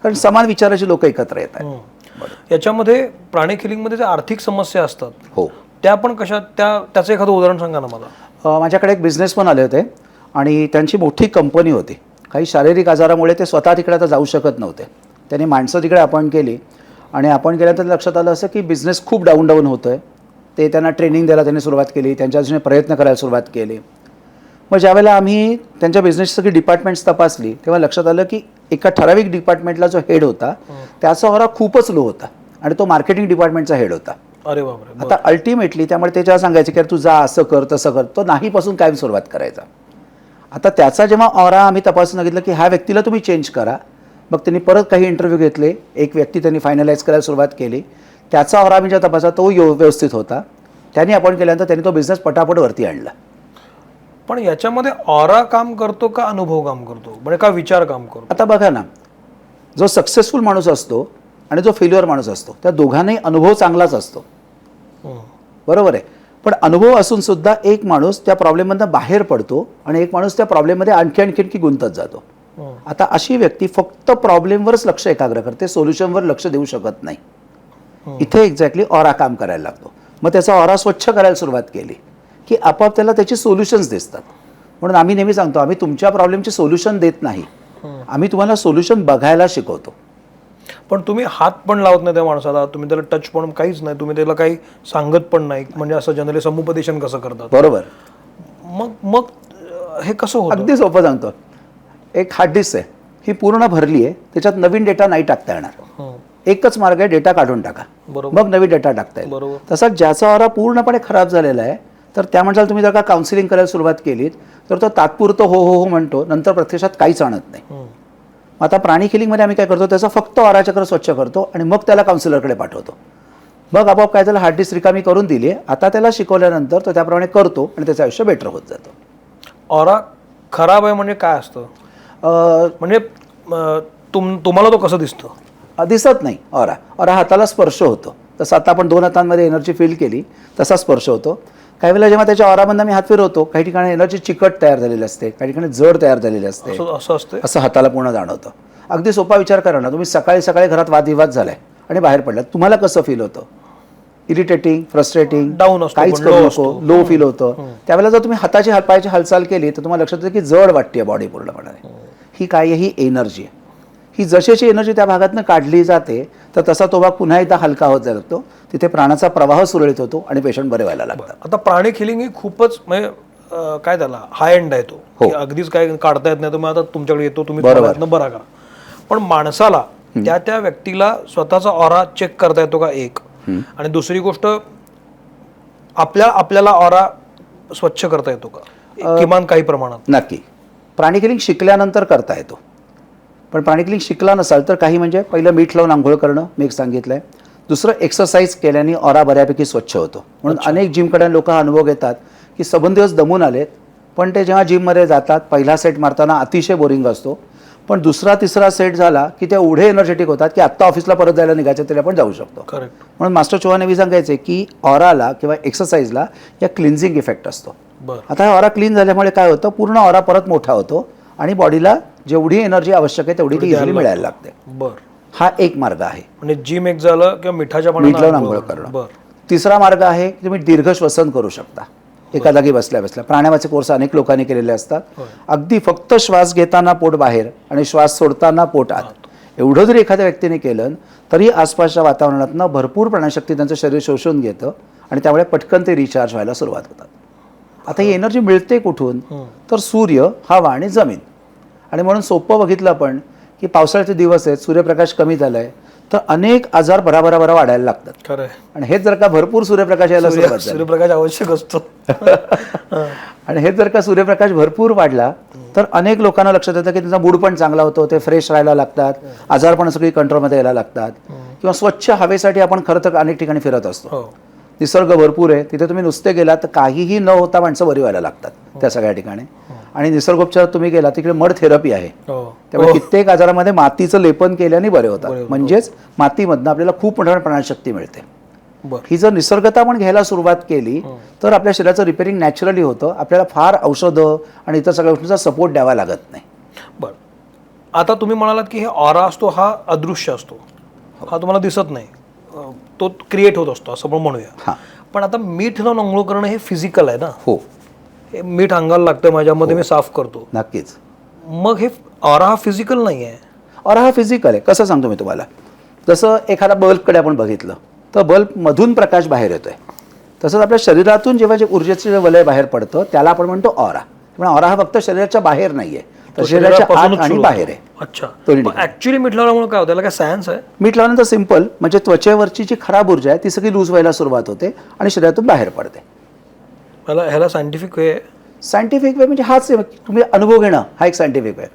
कारण समान विचाराची लोक एकत्र येतात. याच्यामध्ये प्राणी किलिंगमध्ये ज्या आर्थिक समस्या असतात हो, त्या पण कशा, त्याचं एखादं उदाहरण सांगा ना मला. माझ्याकडे एक बिझनेसमन आले होते आणि त्यांची मोठी कंपनी होती. काही शारीरिक आजारामुळे ते स्वतः तिकडे आता जाऊ शकत नव्हते. त्यांनी माणसं तिकडे अपॉइंट केली आणि अपॉइंट केल्यानंतर लक्षात आलं असं की बिझनेस खूप डाऊन होतो आहे. ते त्यांना ट्रेनिंग द्यायला त्यांनी सुरुवात केली, त्यांच्या दृष्टीने प्रयत्न करायला सुरुवात केली. मग ज्यावेळेला आम्ही त्यांच्या बिझनेसची सगळी डिपार्टमेंट्स तपासली तेव्हा लक्षात आलं की एका ठराविक डिपार्टमेंटला जो हेड होता त्याचा ऑरा खूपच लो होता आणि तो मार्केटिंग डिपार्टमेंटचा हेड होता. अरे बापरे. आता अल्टिमेटली त्यामुळे ते जेव्हा सांगायचे की तू जा, असं कर तसं कर, तो नाहीपासून काय सुरुवात करायचा. आता त्याचा जेव्हा ऑरा आम्ही तपासून सांगितलं की ह्या व्यक्तीला तुम्ही चेंज करा, मग त्यांनी परत काही इंटरव्ह्यू घेतले. एक व्यक्ती त्यांनी फायनलाइज करायला सुरुवात केली. त्याचा ऑरा आम्ही जेव्हा तपासला तो व्यवस्थित होता. त्यांनी अपॉइंट केल्यानंतर त्यांनी तो बिझनेस पटापट वरती आणला. पण याच्यामध्ये ऑरा काम करतो का अनुभव काम करतो, म्हणजे का विचार काम करतो? आता बघा ना, जो सक्सेसफुल माणूस असतो आणि जो फेल्युअर माणूस असतो त्या दोघांनाही अनुभव चांगलाच असतो, बरोबर आहे. पण अनुभव असून सुद्धा एक माणूस त्या प्रॉब्लेममधून बाहेर पडतो आणि एक माणूस त्या प्रॉब्लेममध्ये आणखी गुंतत जातो. आता अशी व्यक्ती फक्त प्रॉब्लेमवरच लक्ष एकाग्र करते, सोल्युशनवर लक्ष देऊ शकत नाही. इथे एक्झॅक्टली ऑरा काम करायला लागतो. मग त्याचा ऑरा स्वच्छ करायला सुरुवात केली की आपोआप त्याला त्याची सोल्युशन्स दिसतात. म्हणून आम्ही नेहमी सांगतो आम्ही तुमच्या प्रॉब्लेमचे सोल्युशन देत नाही, आम्ही तुम्हाला सोल्युशन बघायला शिकवतो. पण तुम्ही हात पण लावत नाही त्या माणसाला, तुम्ही त्याला टच पण काहीच नाही, तुम्ही त्याला काही सांगत पण नाही, म्हणजे असं जनरली समुपदेशन कसं करतात, बरोबर. मग हे कसं होतं? अगदी सोपं सांगतो. एक हार्ड डिस्क आहे, ही पूर्ण भरली आहे, त्याच्यात नवीन डेटा नाही टाकता येणार. एकच मार्ग आहे, डेटा काढून टाका, मग नवीन डेटा टाकता येईल. तसा ज्याचा ऑरा पूर्णपणे खराब झालेला आहे तर त्या माणसाला तुम्ही जर का काउन्सिलिंग करायला सुरुवात केलीत तर तो तात्पुरतं हो हो हो म्हणतो, नंतर प्रत्यक्षात काहीच आणत नाही. आता प्राणी किलिंगमध्ये आम्ही काय करतो, त्याचा फक्त ऑरा चक्र स्वच्छ करतो आणि मग त्याला काउन्सिलरकडे पाठवतो. मग आपोआप काय त्याला हार्ड डिस्क रिकामी करून दिली आहे. आता त्याला शिकवल्यानंतर तो त्याप्रमाणे करतो आणि त्याचं आयुष्य बेटर होत जातं. ऑरा खराब आहे म्हणजे काय असतं, म्हणजे तुम्हाला तो कसं दिसतं? दिसत नाही ऑरा. ऑरा हाताला स्पर्श होतो. तसं आता आपण 2 हातांमध्ये एनर्जी फील केली तसा स्पर्श होतो. काही वेळेला जेव्हा त्याच्या ऑरामधून मी हात फिरवतो काही ठिकाणी एनर्जी चिकट तयार झालेली असते, काही ठिकाणी जड तयार झालेली असते, असं हाताला पूर्ण जाणवतं. अगदी सोपा विचार करा ना, तुम्ही सकाळी सकाळी घरात वादविवाद झालाय आणि बाहेर पडलात, तुम्हाला कसं फील होतं? इरिटेटिंग, फ्रस्ट्रेटिंग, डाऊन असतो, काहीच करू नको, लो फील होतं. त्यावेळेला जर तुम्ही हाताची पायाची हालचाल केली तर तुम्हाला लक्षात येतं की जड वाटते बॉडी पूर्णपणे. ही काय आहे? ही एनर्जी आहे. ही जशीची एनर्जी त्या भागातनं काढली जाते तर तसा तो भाग पुन्हा एकदा हलका होत जातो, तिथे प्राणाचा प्रवाह सुरळीत होतो आणि पेशंट बरे व्हायला लागतात. आता प्राणी किलिंग ही खूपच म्हणजे काय त्याला हाय एंड आहे तो, अगदीच काय काढता येत नाही, तर मग आता तुमच्याकडे येतो, तुम्ही बरा करा. पण माणसाला त्या व्यक्तीला स्वतःचा ऑरा चेक करता येतो का, एक. आणि दुसरी गोष्ट आपल्याला ऑरा स्वच्छ करता येतो का, किमान काही प्रमाणात? नक्की. प्राणी किलिंग शिकल्यानंतर करता येतो. पण प्राणी किलिंग शिकला नसाल तर काही म्हणजे पहिलं मीठ लावून आंघोळ करणं मी एक सांगितलंय. दुसरं एक्सरसाइज केल्याने ऑरा बऱ्यापैकी स्वच्छ होतो. म्हणून अनेक जिमकडे लोक हा अनुभव घेतात की सबंध दिवस दमून आलेत, पण ते जेव्हा जिममध्ये जातात पहिला सेट मारताना अतिशय बोरिंग असतो, पण दुसरा तिसरा सेट झाला की ते एवढे एनर्जेटिक होतात की आत्ता ऑफिसला परत जायला निघायचं तरी आपण जाऊ शकतो. म्हणून मास्टर चौहान नेहमी सांगायचे की ऑराला किंवा एक्सरसाइजला या क्लिन्झिंग इफेक्ट असतो. आता ऑरा क्लीन झाल्यामुळे काय होतं, पूर्ण ऑरा परत मोठा होतो आणि बॉडीला जेवढी एनर्जी आवश्यक आहे तेवढी ती इझिली मिळायला लागते. हा एक मार्ग आहे, म्हणजे जिम एक झालं किंवा मिठाच्या मीठ लावून आंघोळ करणं. तिसरा मार्ग आहे की तुम्ही दीर्घ श्वसन करू शकता. एका जागी बसल्या बसल्या. प्राणायामाचे कोर्स अनेक लोकांनी केलेले असतात. अगदी फक्त श्वास घेताना पोट बाहेर आणि श्वास सोडताना पोट आत, एवढं जरी एखाद्या व्यक्तीने केलं तरी आसपासच्या वातावरणातनं भरपूर प्राणशक्ती त्यांचं शरीर शोषून घेतं आणि त्यामुळे पटकन ते रिचार्ज व्हायला सुरुवात होतात. आता ही एनर्जी मिळते कुठून? तर सूर्य, हवा आणि जमीन. आणि म्हणून सोपं बघितलं आपण की पावसाळ्याचे दिवस आहेत, सूर्यप्रकाश कमी झालाय तर अनेक आजार बरा वाढायला लागतात. खरं. आणि हेच जर का भरपूर सूर्यप्रकाश यायला सुरुवात झाली, सूर्यप्रकाश आवश्यक असतो आणि हेच जर का सूर्यप्रकाश भरपूर वाढला तर अनेक लोकांना लक्षात येतं की त्यांचा मूड पण चांगला होतो, ते फ्रेश राहायला लागतात, आजार पण सगळी कंट्रोलमध्ये यायला लागतात. किंवा स्वच्छ हवेसाठी आपण खरं तर अनेक ठिकाणी फिरत असतो. निसर्ग भरपूर आहे, तिथे तुम्ही नुसते गेलात तर काहीही न होता माणसं बरी व्हायला लागतात त्या सगळ्या ठिकाणी. आणि निसर्गोपचारात तुम्ही गेला तिकडे मड थेरपी आहे, त्यामुळे कित्येक आजारामध्ये मातीचं लेपन केल्याने बरे होतात. म्हणजेच मातीमधनं आपल्याला खूप मोठ्या प्राणशक्ती मिळते. ही जर निसर्गता आपण घ्यायला सुरुवात केली तर आपल्या शरीराचं रिपेअरिंग नॅचरली होतं. आपल्याला फार औषधं आणि इतर सगळ्या गोष्टींचा सपोर्ट द्यावा लागत नाही. बरं, आता तुम्ही म्हणालात की हे ऑरा असतो हा अदृश्य असतो, हा तुम्हाला दिसत नाही, तो क्रिएट होत असतो असं पण म्हणूया. पण आता मीठ लावून अंघोळ करणं हे फिजिकल आहे ना? हो, हे मीठ अंगाला लागतं माझ्यामध्ये, मी साफ करतो. नक्कीच. मग हे ऑरा हा फिजिकल नाही आहे? ऑरा हा फिजिकल आहे. कसं सांगतो मी तुम्हाला, जसं एखादा बल्बकडे आपण बघितलं तर बल्बमधून प्रकाश बाहेर येतोय, तसंच आपल्या शरीरातून जेव्हा जे ऊर्जेचं जे वलय बाहेर पडतं त्याला आपण म्हणतो ऑरा. पण ऑरा हा फक्त शरीराच्या बाहेर नाहीये, तर शरीराच्या आत आणि बाहेर आहे. अच्छा, ऍक्च्युअली मीठ लावल्यामुळे काय होतं? त्याला काय सायन्स आहे? मीठ लावल्यानंतर सिंपल, म्हणजे त्वचेवरची जी खराब ऊर्जा आहे ती सगळी लूज व्हायला सुरुवात होते आणि शरीरातून बाहेर पडते. ह्याला सायंटिफिक वे? सायंटिफिक वे म्हणजे हाच आहे, तुम्ही अनुभव घेणं हा एक सायंटिफिक वे.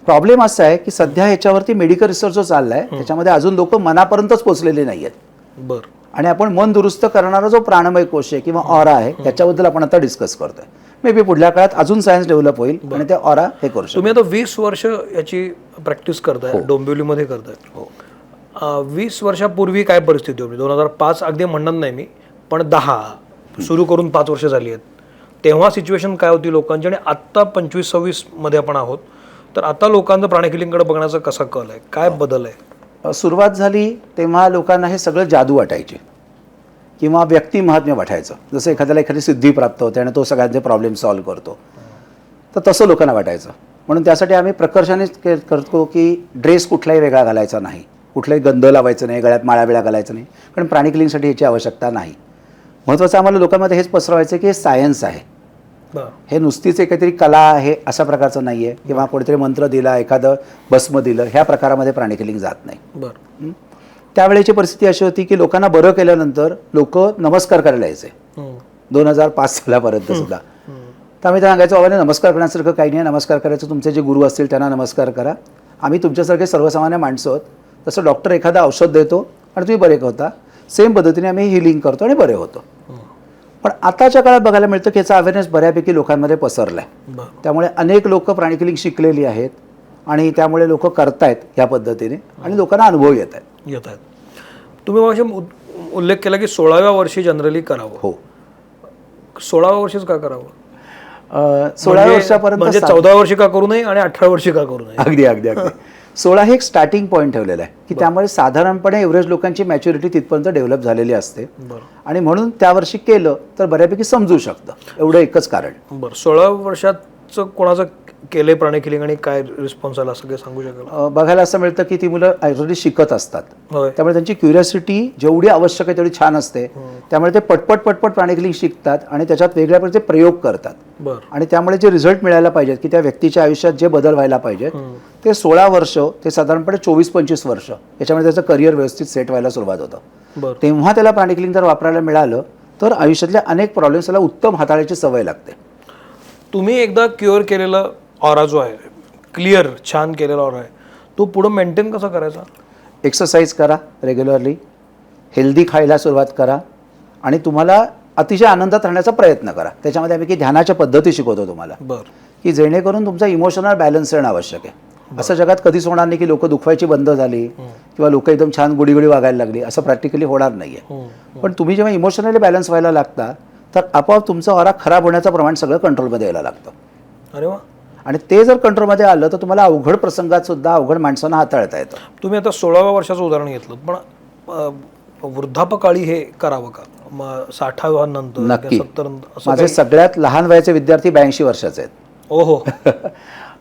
प्रॉब्लेम असा आहे की सध्या ह्याच्यावरती मेडिकल रिसर्च जो चाललाय त्याच्यामध्ये अजून लोक मनापर्यंतच पोहोचलेले नाही आहेत. बरं. आणि आपण मन दुरुस्त करणारा जो प्राणमय कोश आहे किंवा ऑरा आहे त्याच्याबद्दल आपण आता डिस्कस करतोय. मे बी पुढल्या काळात अजून सायन्स डेव्हलप होईल आणि ते ऑरा हे करू शकतो. तुम्ही आता 20 वर्ष याची प्रॅक्टिस करताय, डोंबिवलीमध्ये करताय. 20 वर्षापूर्वी काय परिस्थिती होती? 2005 अगदी म्हणत नाही मी, पण 10 सुरू करून 5 वर्ष झाली आहेत, तेव्हा सिच्युएशन काय होती लोकांची? आणि आत्ता 25-26 मध्ये आपण आहोत, तर आता लोकांचं प्राणिक हिलिंगकडे बघण्याचा कसा कल आहे, काय बदल आहे? सुरुवात झाली तेव्हा लोकांना हे सगळं जादू वाटायचे किंवा व्यक्ती महात्म्य वाटायचं. जसं एखाद्याला एखादी सिद्धी प्राप्त होते आणि तो सगळ्यांचे प्रॉब्लेम सॉल्व्ह करतो, तर तसं लोकांना वाटायचं. म्हणून त्यासाठी आम्ही प्रकर्षाने करतो की ड्रेस कुठलाही वेगळा घालायचा नाही, कुठलाही गंध लावायचं नाही, गळ्यात माळा बिळा घालायचं नाही, कारण प्राणिक हिलिंगसाठी याची आवश्यकता नाही. महत्त्वाचं आम्हाला लोकांमध्ये हेच पसरवायचं की हे सायन्स आहे, हे नुसतीच काहीतरी कला आहे अशा प्रकारचं नाही आहे, किंवा कोणीतरी मंत्र दिला, एखादं भस्म दिलं, ह्या प्रकारामध्ये प्राणिक हिलिंग जात नाही. बरं. त्यावेळेची परिस्थिती अशी होती की लोकांना बरं केल्यानंतर लोक नमस्कार करायला यायचे 2005 सालापर्यंत सुद्धा. तर आम्ही सांगायचो बाबाने नमस्कार करण्यासारखं काही नाही, नमस्कार करायचं तुमचे जे गुरु असतील त्यांना नमस्कार करा, आम्ही तुमच्यासारखे सर्वसामान्य माणसं आहोत. तसं डॉक्टर एखादा औषध देतो आणि तुम्ही बरे होता, सेम पद्धतीने आम्ही हिलिंग करतो आणि बरे होतो. पण आताच्या काळात बघायला मिळतं की याचा अवेअरनेस बऱ्यापैकी लोकांमध्ये पसरला आहे. त्यामुळे अनेक लोक प्राणिक हिलिंग शिकलेली आहेत आणि त्यामुळे लोक करतायत या पद्धतीने आणि लोकांना अनुभव येत आहेत. तुम्ही मग उल्लेख केला की 16व्या वर्षी जनरली करावं. हो, 16व्या वर्षीच का करावं? 16 वर्षापर्यंत, म्हणजे 14 वर्षी का करू नये आणि 18 वर्षी का करू नये? अगदी अगदी अगदी 16 हे एक स्टार्टिंग पॉईंट ठेवलेला आहे की त्यामुळे साधारणपणे एव्हरेज लोकांची मॅच्युरिटी तिथपर्यंत डेव्हलप झालेली असते आणि म्हणून त्या वर्षी केलं तर बऱ्यापैकी समजू शकतं, एवढं एकच कारण. बरं, 16 वर्षाचं कोणाचं केलंय प्राणिक हिलिंग आणि काय रिस्पॉन्स आला असं काही सांगू शकाल? बघायला असं मिळतं की ती मुलं ऑलरेडी शिकत असतात, होय. त्यामुळे त्यांची क्युरिओसिटी जेवढी आवश्यक आहे तेवढी छान असते. त्यामुळे ते पटपट प्राणिक हिलिंग शिकतात आणि त्याच्यात वेगळ्या प्रकारचे प्रयोग करतात. आणि त्यामुळे जे रिझल्ट मिळायला पाहिजेत की त्या व्यक्तीच्या आयुष्यात जे बदल व्हायला पाहिजेत ते 16 वर्ष ते साधारणपणे 24-25 वर्ष याच्यामध्ये त्याचं करिअर व्यवस्थित सेट व्हायला सुरुवात होतं. तेव्हा त्याला प्राणिक हिलिंग जर वापरायला मिळालं तर आयुष्यातल्या अनेक प्रॉब्लेम्स त्याला उत्तम हाताळायची सवय लागते. तुम्ही एकदा क्युअर केलेला ऑरा जो आहे, क्लिअर छान केलेला ऑरा आहे, तो पुढे मेंटेन कसा करायचा? एक्सरसाइज करा रेग्युलरली, हेल्दी खायला सुरुवात करा आणि तुम्हाला अतिशय आनंदात राहण्याचा प्रयत्न करा. त्याच्यामध्ये आम्ही की ध्यानाच्या पद्धती शिकवतो तुम्हाला, की जेणेकरून तुमचा इमोशनल बॅलन्स येणं आवश्यक आहे. असं जगात कधीच होणार नाही की लोक दुखवायची बंद झाली किंवा लोक एकदम छान गुडीगुडी वागायला लागली, असं प्रॅक्टिकली होणार नाहीये. पण तुम्ही जेव्हा इमोशनली बॅलन्स व्हायला लागता तर आपोआप तुमचं ऑरा खराब होण्याचं प्रमाण सगळं कंट्रोलमध्ये यायला लागतं. अरे वा. आणि ते जर कंट्रोलमध्ये आलं तर तुम्हाला अवघड प्रसंगात सुद्धा अवघड माणसांना हाताळता येतं. तुम्ही आता 16व्या वर्षाचं उदाहरण घेतलं, पण वृद्धापकाळी हे करावं का? 60 नंतर नक्की. 70 नंतर असं माझे सगळ्यात लहान वयाचे विद्यार्थी 82 वर्षाचे आहेत. ओहो.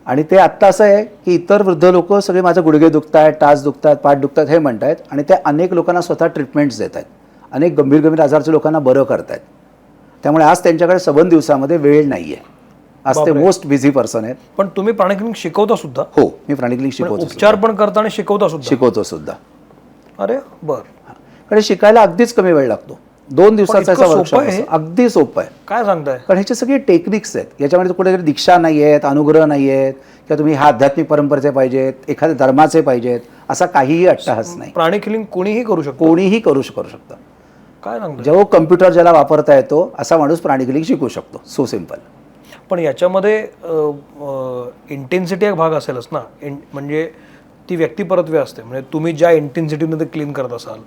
आणि ते आत्ता असं आहे की इतर वृद्ध लोक सगळे माझे गुडघे दुखत आहेत, टाच दुखतात, पाठ दुखतात हे म्हणत आहेत आणि ते अनेक लोकांना स्वतः ट्रीटमेंट्स देत आहेत, अनेक गंभीर गंभीर आजारच्या लोकांना बरं करत आहेत. त्यामुळे आज त्यांच्याकडे 7 दिवसामध्ये वेळ नाही आहे. आज ते मोस्ट बिझी पर्सन आहेत. पण तुम्ही प्राणिक क्लिनिक शिकवता सुद्धा? हो, मी प्राणिक क्लिनिक शिकवतो. उपचार पण करता आणि शिकवता सुद्धा? शिकवतो सुद्धा. अरे बर. कारण शिकायला अगदीच कमी वेळ लागतो. 2 दिवसाचा इतकं वर्कशॉप सोपं आहे? अगदी सोपं आहे. काय सांगताय? कारण ह्याचे सगळे टेक्निक्स आहेत. याच्यामध्ये कुठेतरी दीक्षा नाही आहेत, अनुग्रह नाही आहेत किंवा तुम्ही हा आध्यात्मिक परंपरेचे पाहिजेत, एखाद्या धर्माचे पाहिजेत, असा काहीही अट्टहास नाही. प्राणिक क्लिनिक कोणीही करू शकतो? कोणीही करू शकतं. काय सांगताय? जो कम्प्युटर ज्याला वापरता येतो असा माणूस प्राणिक क्लिनिक शिकू शकतो. So simple. पण याच्यामध्ये इंटेन्सिटी एक भाग असेलच ना. म्हणजे ती व्यक्तिपरत्वे असते. म्हणजे तुम्ही ज्या इंटेन्सिटीमध्ये क्लीन करत असाल,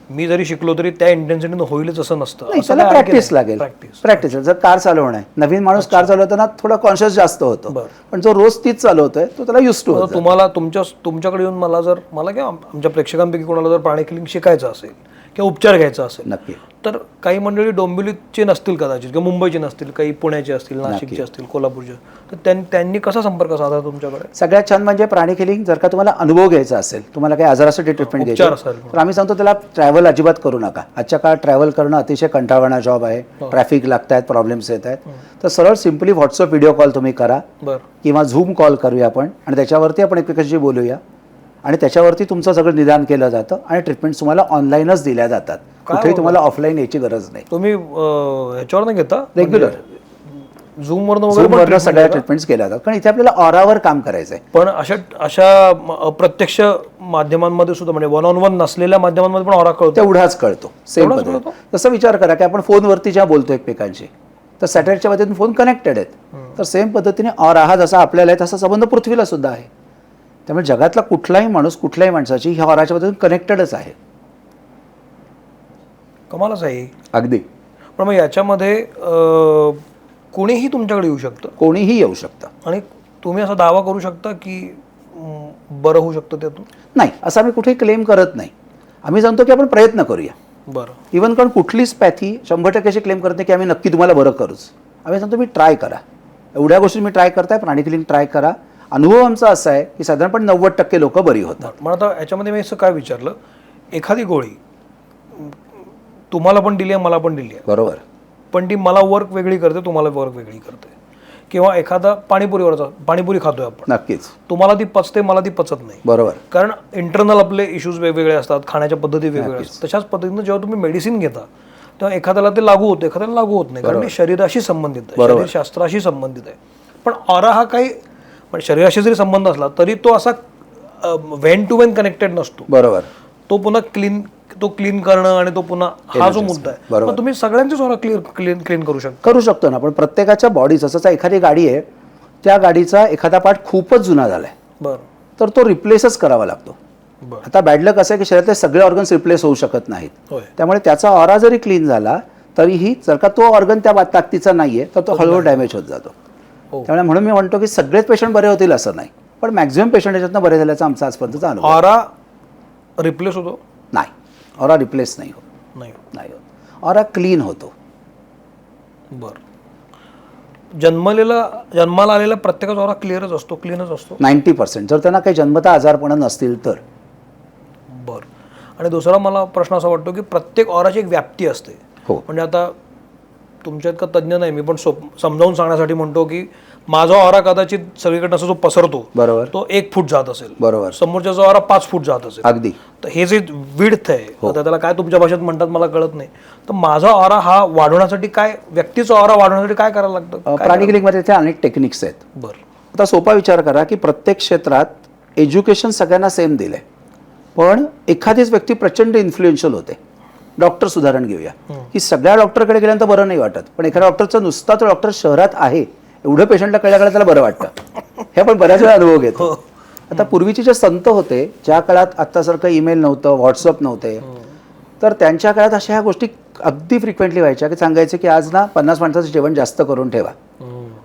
मी जरी शिकलो तरी त्या इंटेन्सिटीनं होईलच असं नसतं. त्याला प्रॅक्टिस लागेल. प्रॅक्टिस. जर कार चालवणं, नवीन माणूस कार चालवताना थोडा कॉन्शियस जास्त होतो, पण जो रोज तीच चालवतोय तो त्याला युज टू होतो. तुम्हाला तुमच्याकडे येऊन मला किंवा आमच्या प्रेक्षकांपैकी कोणाला जर प्राणिक क्लिनिक शिकायचं असेल किंवा उपचार घ्यायचा असेल, नक्की. तर काही मंडळी डोंबिवलीचे नसतील कदाचित, किंवा मुंबईचे नसतील, काही पुण्याचे असतील, नाशिकचे असतील, कोल्हापूरचे, तर त्यांनी कसा संपर्क साधा तुमच्याकडे? सगळ्यात छान म्हणजे प्राणिक हिलिंग. जर का तुम्हाला अनुभव घ्यायचा असेल, तुम्हाला काही आजारासाठी ट्रीटमेंट घ्यायची असेल, तर आम्ही सांगतो त्याला ट्रॅव्हल अजिबात करू नका. आजच्या काळात ट्रॅव्हल करणं अतिशय कंटाळवाणा जॉब आहे. ट्रॅफिक लागत आहेत, प्रॉब्लेम्स येत आहेत. तर सरळ सिम्पली व्हॉट्सअप व्हिडिओ कॉल तुम्ही करा किंवा झूम कॉल करूया आपण आणि त्याच्यावरती आपण एकमेकांशी बोलूया आणि त्याच्यावरती तुमचं सगळं निदान केलं जातं आणि ट्रीटमेंट तुम्हाला ऑनलाईनच दिल्या जातात. कुठेही तुम्हाला ऑफलाईन यायची गरज नाही. तुम्ही ह्याच्यावर नाही घेता? रेग्युलर झूमवरनं सगळ्या ट्रीटमेंट्स केल्या जातात. कारण इथे आपल्याला ऑरावर काम करायचं आहे. पण अशा अप्रत्यक्ष माध्यमांमध्ये सुद्धा, म्हणजे 1-on-1 नसलेल्या माध्यमांमध्ये पण ऑरा कळतो? तेवढाच कळतो. सेम पद्धत. तसं विचार करा की आपण फोनवरती जेव्हा बोलतो एकमेकांशी, तर सॅटेलाइटच्या मदतीने फोन कनेक्टेड आहेत, तर सेम पद्धतीने ऑरा हा जसा आपल्याला आहे तसा संबंध पृथ्वीला सुद्धा आहे. त्यामुळे जगातला कुठलाही माणूस कुठल्याही माणसाची ह्या ऑराच्या मदतीने कनेक्टेडच आहे. कमालच आहे. अगदी. पण मग याच्यामध्ये कोणीही तुमच्याकडे येऊ शकतं? कोणीही येऊ शकतं. आणि तुम्ही असा दावा करू शकता की बरं होऊ शकतं त्यातून? नाही, असं आम्ही कुठेही क्लेम करत नाही. आम्ही सांगतो की आपण प्रयत्न करूया. बरं. इव्हन कारण कुठलीच पॅथी 100% क्लेम करत नाही की आम्ही नक्की तुम्हाला बरं करूच. आम्ही सांगतो मी ट्राय करा. एवढ्या गोष्टी मी ट्राय करताय, प्राणिक क्लिनिक ट्राय करा. अनुभव आमचा असा आहे की साधारणपणे 90% लोक बरी होतात. मग आता याच्यामध्ये मी असं काय विचारलं, एखादी गोळी तुम्हाला पण दिली आहे, मला पण दिली आहे, बरोबर, पण ती मला वर्क वेगळी करते, तुम्हाला वर्क वेगळी करते. किंवा एखादा पाणीपुरी खातोय आपण, नक्कीच तुम्हाला ती पचते, मला ती पचत नाही. बरोबर. कारण इंटरनल आपले इश्यूज वेगवेगळे असतात, खाण्याच्या पद्धती वेगवेगळ्या असतात. तशाच पद्धतीनं जेव्हा तुम्ही मेडिसिन घेता तेव्हा एखाद्याला ते लागू होतं, एखाद्याला लागू होत नाही. कारण ते शरीराशी संबंधित आहे, शरीरशास्त्राशी संबंधित आहे. पण ऑरा हा काही पण शरीराशी जरी संबंध असला तरी तो असा वेन टू वेन कनेक्टेड नसतो. बरोबर. तो पुन्हा क्लीन करणं आणि तो पुन्हा हा जो मुद्दा आहे, मग तुम्ही सगळ्यांचीच ऑरा क्लीन करू शकतो ना. पण प्रत्येकाच्या बॉडीचा, जसं एखादी गाडी आहे, त्या गाडीचा एखादा पार्ट खूपच जुना झालाय, बरं, तर तो रिप्लेसच करावा लागतो. आता बॅड लक असं आहे की शरीरातले सगळे ऑर्गन्स रिप्लेस होऊ शकत नाहीत. त्यामुळे त्याचा ऑरा जरी क्लीन झाला तरीही जर का तो ऑर्गन त्या ताकदीचा नाहीये तर तो हळूहळू डॅमेज होत जातो. त्यामुळे म्हणून मी म्हणतो की सगळेच पेशंट बरे होतील असं नाही, पण मॅक्झिमम पेशंट याच्यातनं बरे झाल्याचा आमचा आजपर्यंतचा अनुभव. ऑरा रिप्लेस होतो? नाही, ऑरा रिप्लेस नाही होत. नाही होत. ऑरा क्लीन होतो. बरं. जन्माला आलेला प्रत्येकाचा ऑरा क्लिअरच असतो, क्लीनच असतो 90%, जर त्यांना काही जन्मता आजारपण नसतील तर. बरं. आणि दुसरा मला प्रश्न असा वाटतो की प्रत्येक ऑराची एक व्याप्ती असते. म्हणजे आता तुमच्या इतका तज्ज्ञ नाही मी, पण समजावून सांगण्यासाठी म्हणतो की माझा ऑरा कदाचित सगळीकडे असं जो पसरतो, बरोबर, तो 1 फूट जात असेल, बरोबर, समोरच्याचा ऑरा 5 फूट जात असेल, अगदी. तर हे जे विड्थ आहे, त्याला काय तुमच्या भाषेत म्हणतात मला कळत नाही, तर माझा ऑरा हा वाढवण्यासाठी काय, व्यक्तीचा ऑरा वाढवण्यासाठी काय करायला लागतं? प्राणिक क्लिनिकमध्ये त्याचे अनेक टेक्निक्स आहेत. बरं. आता सोपा विचार करा की प्रत्येक क्षेत्रात एज्युकेशन सगळ्यांना सेम दिलंय, पण एखादीच व्यक्ती प्रचंड इन्फ्लुएन्शियल होते. डॉक्टर उदाहरण घेऊया की सगळ्या डॉक्टरकडे गेल्यानंतर बरं नाही वाटत, पण एखाद्या डॉक्टरचा नुसता तो डॉक्टर शहरात आहे एवढं पेशंटला कळल्या त्याला बरं वाटतं. हे आपण बऱ्याच वेळा अनुभव घेतो. आता पूर्वीचे जे संत होते, ज्या काळात आत्तासारखं ईमेल नव्हतं, व्हॉट्सअप नव्हते, तर त्यांच्या काळात अशा ह्या गोष्टी अगदी फ्रिक्वेंटली व्हायच्या की सांगायचे की आज ना 50 माणसाचं जेवण जास्त करून ठेवा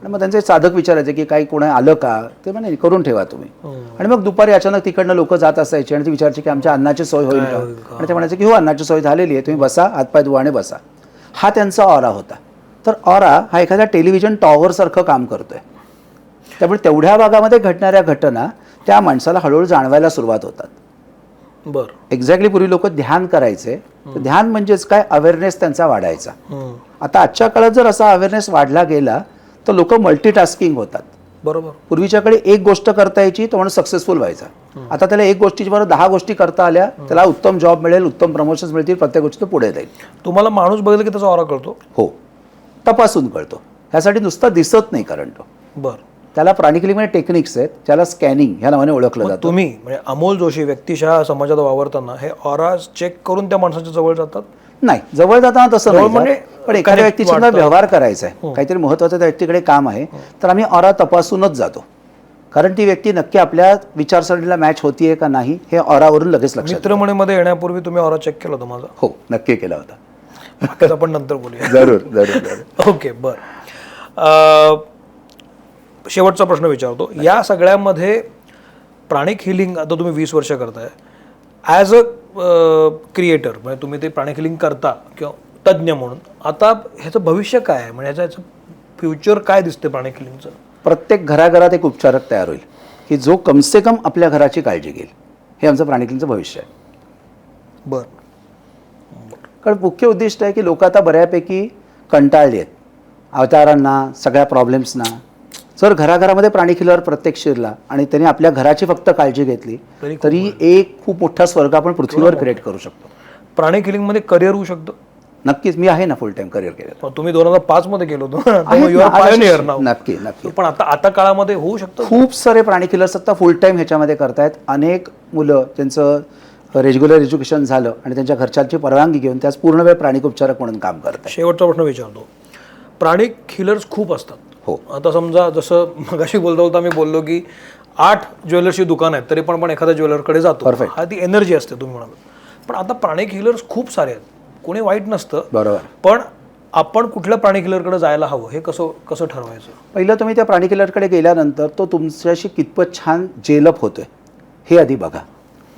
आणि मग त्यांचे साधक विचारायचे की काही कोणी आलं का, ते म्हणे करून ठेवा तुम्ही. आणि मग दुपारी अचानक तिकडनं लोक जात असायचे आणि ते विचारायचे की आमच्या अन्नाची सोय होईल का, आणि ते म्हणायचे की हो अन्नाची सोय झालेली आहे, तुम्ही बसा, हातपाय धुवा आणि बसा. हा त्यांचा ऑरा होता. तर ऑरा हा एखाद्या टेलिव्हिजन टॉवरसारखं काम करतोय. त्यामुळे तेवढ्या भागामध्ये घडणाऱ्या घटना त्या माणसाला हळूहळू जाणवायला सुरुवात होतात. बरं. एक्झॅक्टली पूर्वी लोक ध्यान करायचे, तर ध्यान म्हणजेच काय, अवेअरनेस त्यांचा वाढायचा. आता आजच्या काळात जर असा अवेअरनेस वाढला गेला तर लोक मल्टीटास्किंग होतात. बरोबर. पूर्वीच्याकडे एक गोष्ट करता यायची तो माणूस सक्सेसफुल व्हायचा. आता त्याला एक गोष्टीची बरोबर 10 गोष्टी करता आल्या, त्याला उत्तम जॉब मिळेल, उत्तम प्रमोशन्स मिळतील, प्रत्येक गोष्टी तो पुढे जाईल. तुम्हाला माणूस बघितला की त्याचा ऑरा कळतो? हो, तपासून कळतो. ह्यासाठी नुसता दिसत नाही कारण तो. बरं. त्याला प्राणिकिलिंगमध्ये टेक्निक्स आहेत, त्याला स्कॅनिंग ह्या नावाने ओळखलं जातं. तुम्ही म्हणजे अमोल जोशी व्यक्तिशः समाजात वावरताना हे ऑरा चेक करून त्या माणसाच्या जवळ जातात? नाही, जवळ जाताना तसं नाही म्हणजे जात. पण एखाद्या व्यक्तीचा व्यवहार करायचा आहे, काहीतरी महत्त्वाचं त्या व्यक्तीकडे काम आहे, तर आम्ही ऑरा तपासूनच जातो. कारण ती व्यक्ती नक्की आपल्या विचारसरणीला मॅच होतीये का नाही हे ऑरावरून लगेच लक्षात येतं. मित्रमणीमध्ये येण्यापूर्वी तुम्ही ऑरा चेक केला होता माझा? हो, नक्की केला होता. बाकीचं आपण नंतर बोलूया. जरूर जरूर जरूर. ओके, बरं. शेवटचा प्रश्न विचारतो. या सगळ्यामध्ये प्राणिक हिलिंग आता तुम्ही 20 वर्ष करताय ॲज अ क्रिएटर, म्हणजे तुम्ही ते प्राणिक हिलिंग करता किंवा तज्ज्ञ म्हणून. आता ह्याचं भविष्य काय आहे, म्हणजे ह्याचं फ्युचर काय दिसते प्राणिक हिलिंगचं? प्रत्येक घराघरात एक उपचारक तयार होईल की जो कमसे कम आपल्या घराची काळजी घेईल. हे आमचं प्राणिक हिलिंगचं भविष्य आहे. बरं. कारण मुख्य उद्दिष्ट आहे की लोक आता बऱ्यापैकी कंटाळली आहेत अवतारांना, सगळ्या प्रॉब्लेम्सना. जर घराघरामध्ये प्राणिक हिलर प्रत्येक शिरला आणि त्यांनी आपल्या घराची फक्त काळजी घेतली तरी एक खूप मोठा स्वर्ग आपण पृथ्वीवर क्रिएट करू शकतो. प्राणिक हिलिंगमध्ये करिअर होऊ शकतं? नक्कीच. मी आहे ना फुल टाइम करिअर केलेलं. तुम्ही 2005 मध्ये केलं होतं. नक्की नक्की. पण आता काळामध्ये होऊ शकतं. खूप सारे प्राणिक हिलर्स आता फुल टाइम ह्याच्यामध्ये करतायत. अनेक मुलं ज्यांचं रेग्युलर एज्युकेशन झालं आणि त्यांच्या घरच्यांची परवानगी घेऊन त्याच पूर्ण वेळ प्राणिक उपचारक म्हणून काम करतात. शेवटचा प्रश्न विचारतो. प्राणिक हिलर्स खूप असतात. हो. आता समजा जसं मगाशी बोलता मी बोललो की 8 ज्वेलर्सची दुकान आहेत, तरी पण एखाद्या ज्वेलरकडे जातो. हा ती एनर्जी असते तुम्ही म्हणाल. पण आता प्राणिक हिलर्स खूप सारे आहेत, कोणी वाईट नसतं. बरोबर. पण आपण कुठल्या प्राणिक हिलरकडे जायला हवं हे कसं ठरवायचं? पहिलं तुम्ही त्या प्राणिक हिलरकडे गेल्यानंतर तो तुमच्याशी कितपत छान जेलअप होतोय हे आधी बघा.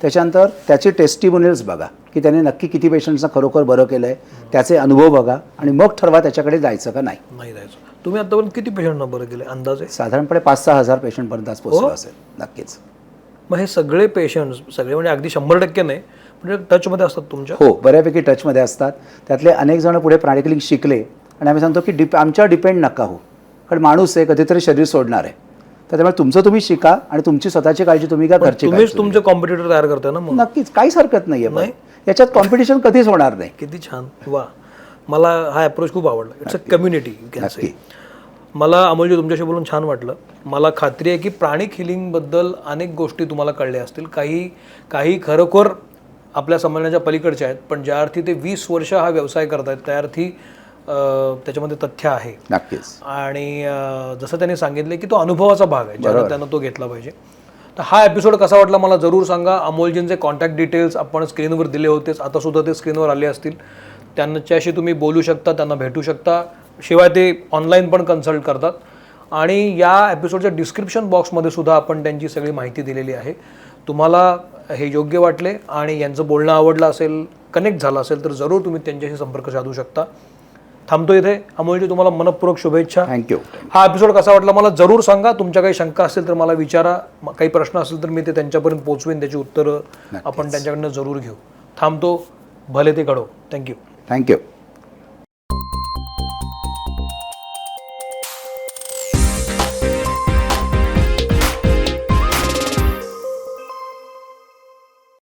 त्याच्यानंतर त्याचे टेस्टिमोनियल्स बघा की त्याने नक्की किती पेशंट्सना खरोखर बरं केलं आहे, त्याचे अनुभव बघा आणि मग ठरवा त्याच्याकडे जायचं का नाही. जायचं. तुम्ही आतापर्यंत किती पेशंटना बरं केले अंदाजे? साधारणपणे 5-6 हजार पेशंटपर्यंत आज पोहोचलो असेल. नक्कीच. मग हे सगळे पेशंट्स सगळे म्हणजे अगदी 100% नाही, म्हणजे टचमध्ये असतात तुमच्या? हो, बऱ्यापैकी टचमध्ये असतात. त्यातले अनेक जण पुढे प्राणिक हिलिंग शिकले आणि आम्ही सांगतो की आमच्यावर डिपेंड नका हो, कारण माणूस आहे, कधीतरी शरीर सोडणार आहे. त्यामुळे तुमचं तुम्ही शिका आणि तुमची स्वतःची काळजी तुम्ही का घरची तुम्हीच तुमचे कॉम्पिटिटर तयार करताय ना? मग नक्कीच काहीच हरकत नाहीये. पण याच्यात कॉम्पिटिशन कधीच होणार नाही. किती छान. वा, मला हा अप्रोच खूप आवडला. It's a community you can say. मला अमोलजी तुमच्याशी बोलून छान वाटलं. मला खात्री आहे की प्राणिक हिलिंगबद्दल अनेक गोष्टी तुम्हाला कळल्या असतील. काही खरोखर आपल्या समजण्याच्या पलीकडच्या आहेत, पण ज्या अर्थी ते 20 वर्ष हा व्यवसाय करतायत त्या अर्थी त्याच्यामध्ये तथ्य आहे. नक्कीच. आणि जसं त्यांनी सांगितलं की तो अनुभवाचा भाग आहे, ज्यानं त्यानं तो घेतला पाहिजे. तर हा एपिसोड कसा वाटला मला जरूर सांगा. अमोलजींचे कॉन्टॅक्ट डिटेल्स आपण स्क्रीनवर दिले होतेच, आता सुद्धा ते स्क्रीनवर आले असतील. त्यांच्याशी तुम्ही बोलू शकता, त्यांना भेटू शकता. शिवाय ते ऑनलाईन पण कन्सल्ट करतात. आणि या एपिसोडच्या डिस्क्रिप्शन बॉक्समध्ये सुद्धा आपण त्यांची सगळी माहिती दिलेली आहे. तुम्हाला हे योग्य वाटले आणि यांचं बोलणं आवडलं असेल, कनेक्ट झालं असेल तर जरूर तुम्ही त्यांच्याशी संपर्क साधू शकता. थांबतो इथे. अमोलजी तुम्हाला मनपूर्वक शुभेच्छा. थँक्यू. हा एपिसोड कसा वाटला मला जरूर सांगा. तुमच्या काही शंका असतील तर मला विचारा. काही प्रश्न असेल तर मी ते त्यांच्यापर्यंत पोहोचवेन. त्याची उत्तरं आपण त्यांच्याकडनं जरूर घेऊ. थांबतो. भले ते घडो. थँक्यू. थँक्यू.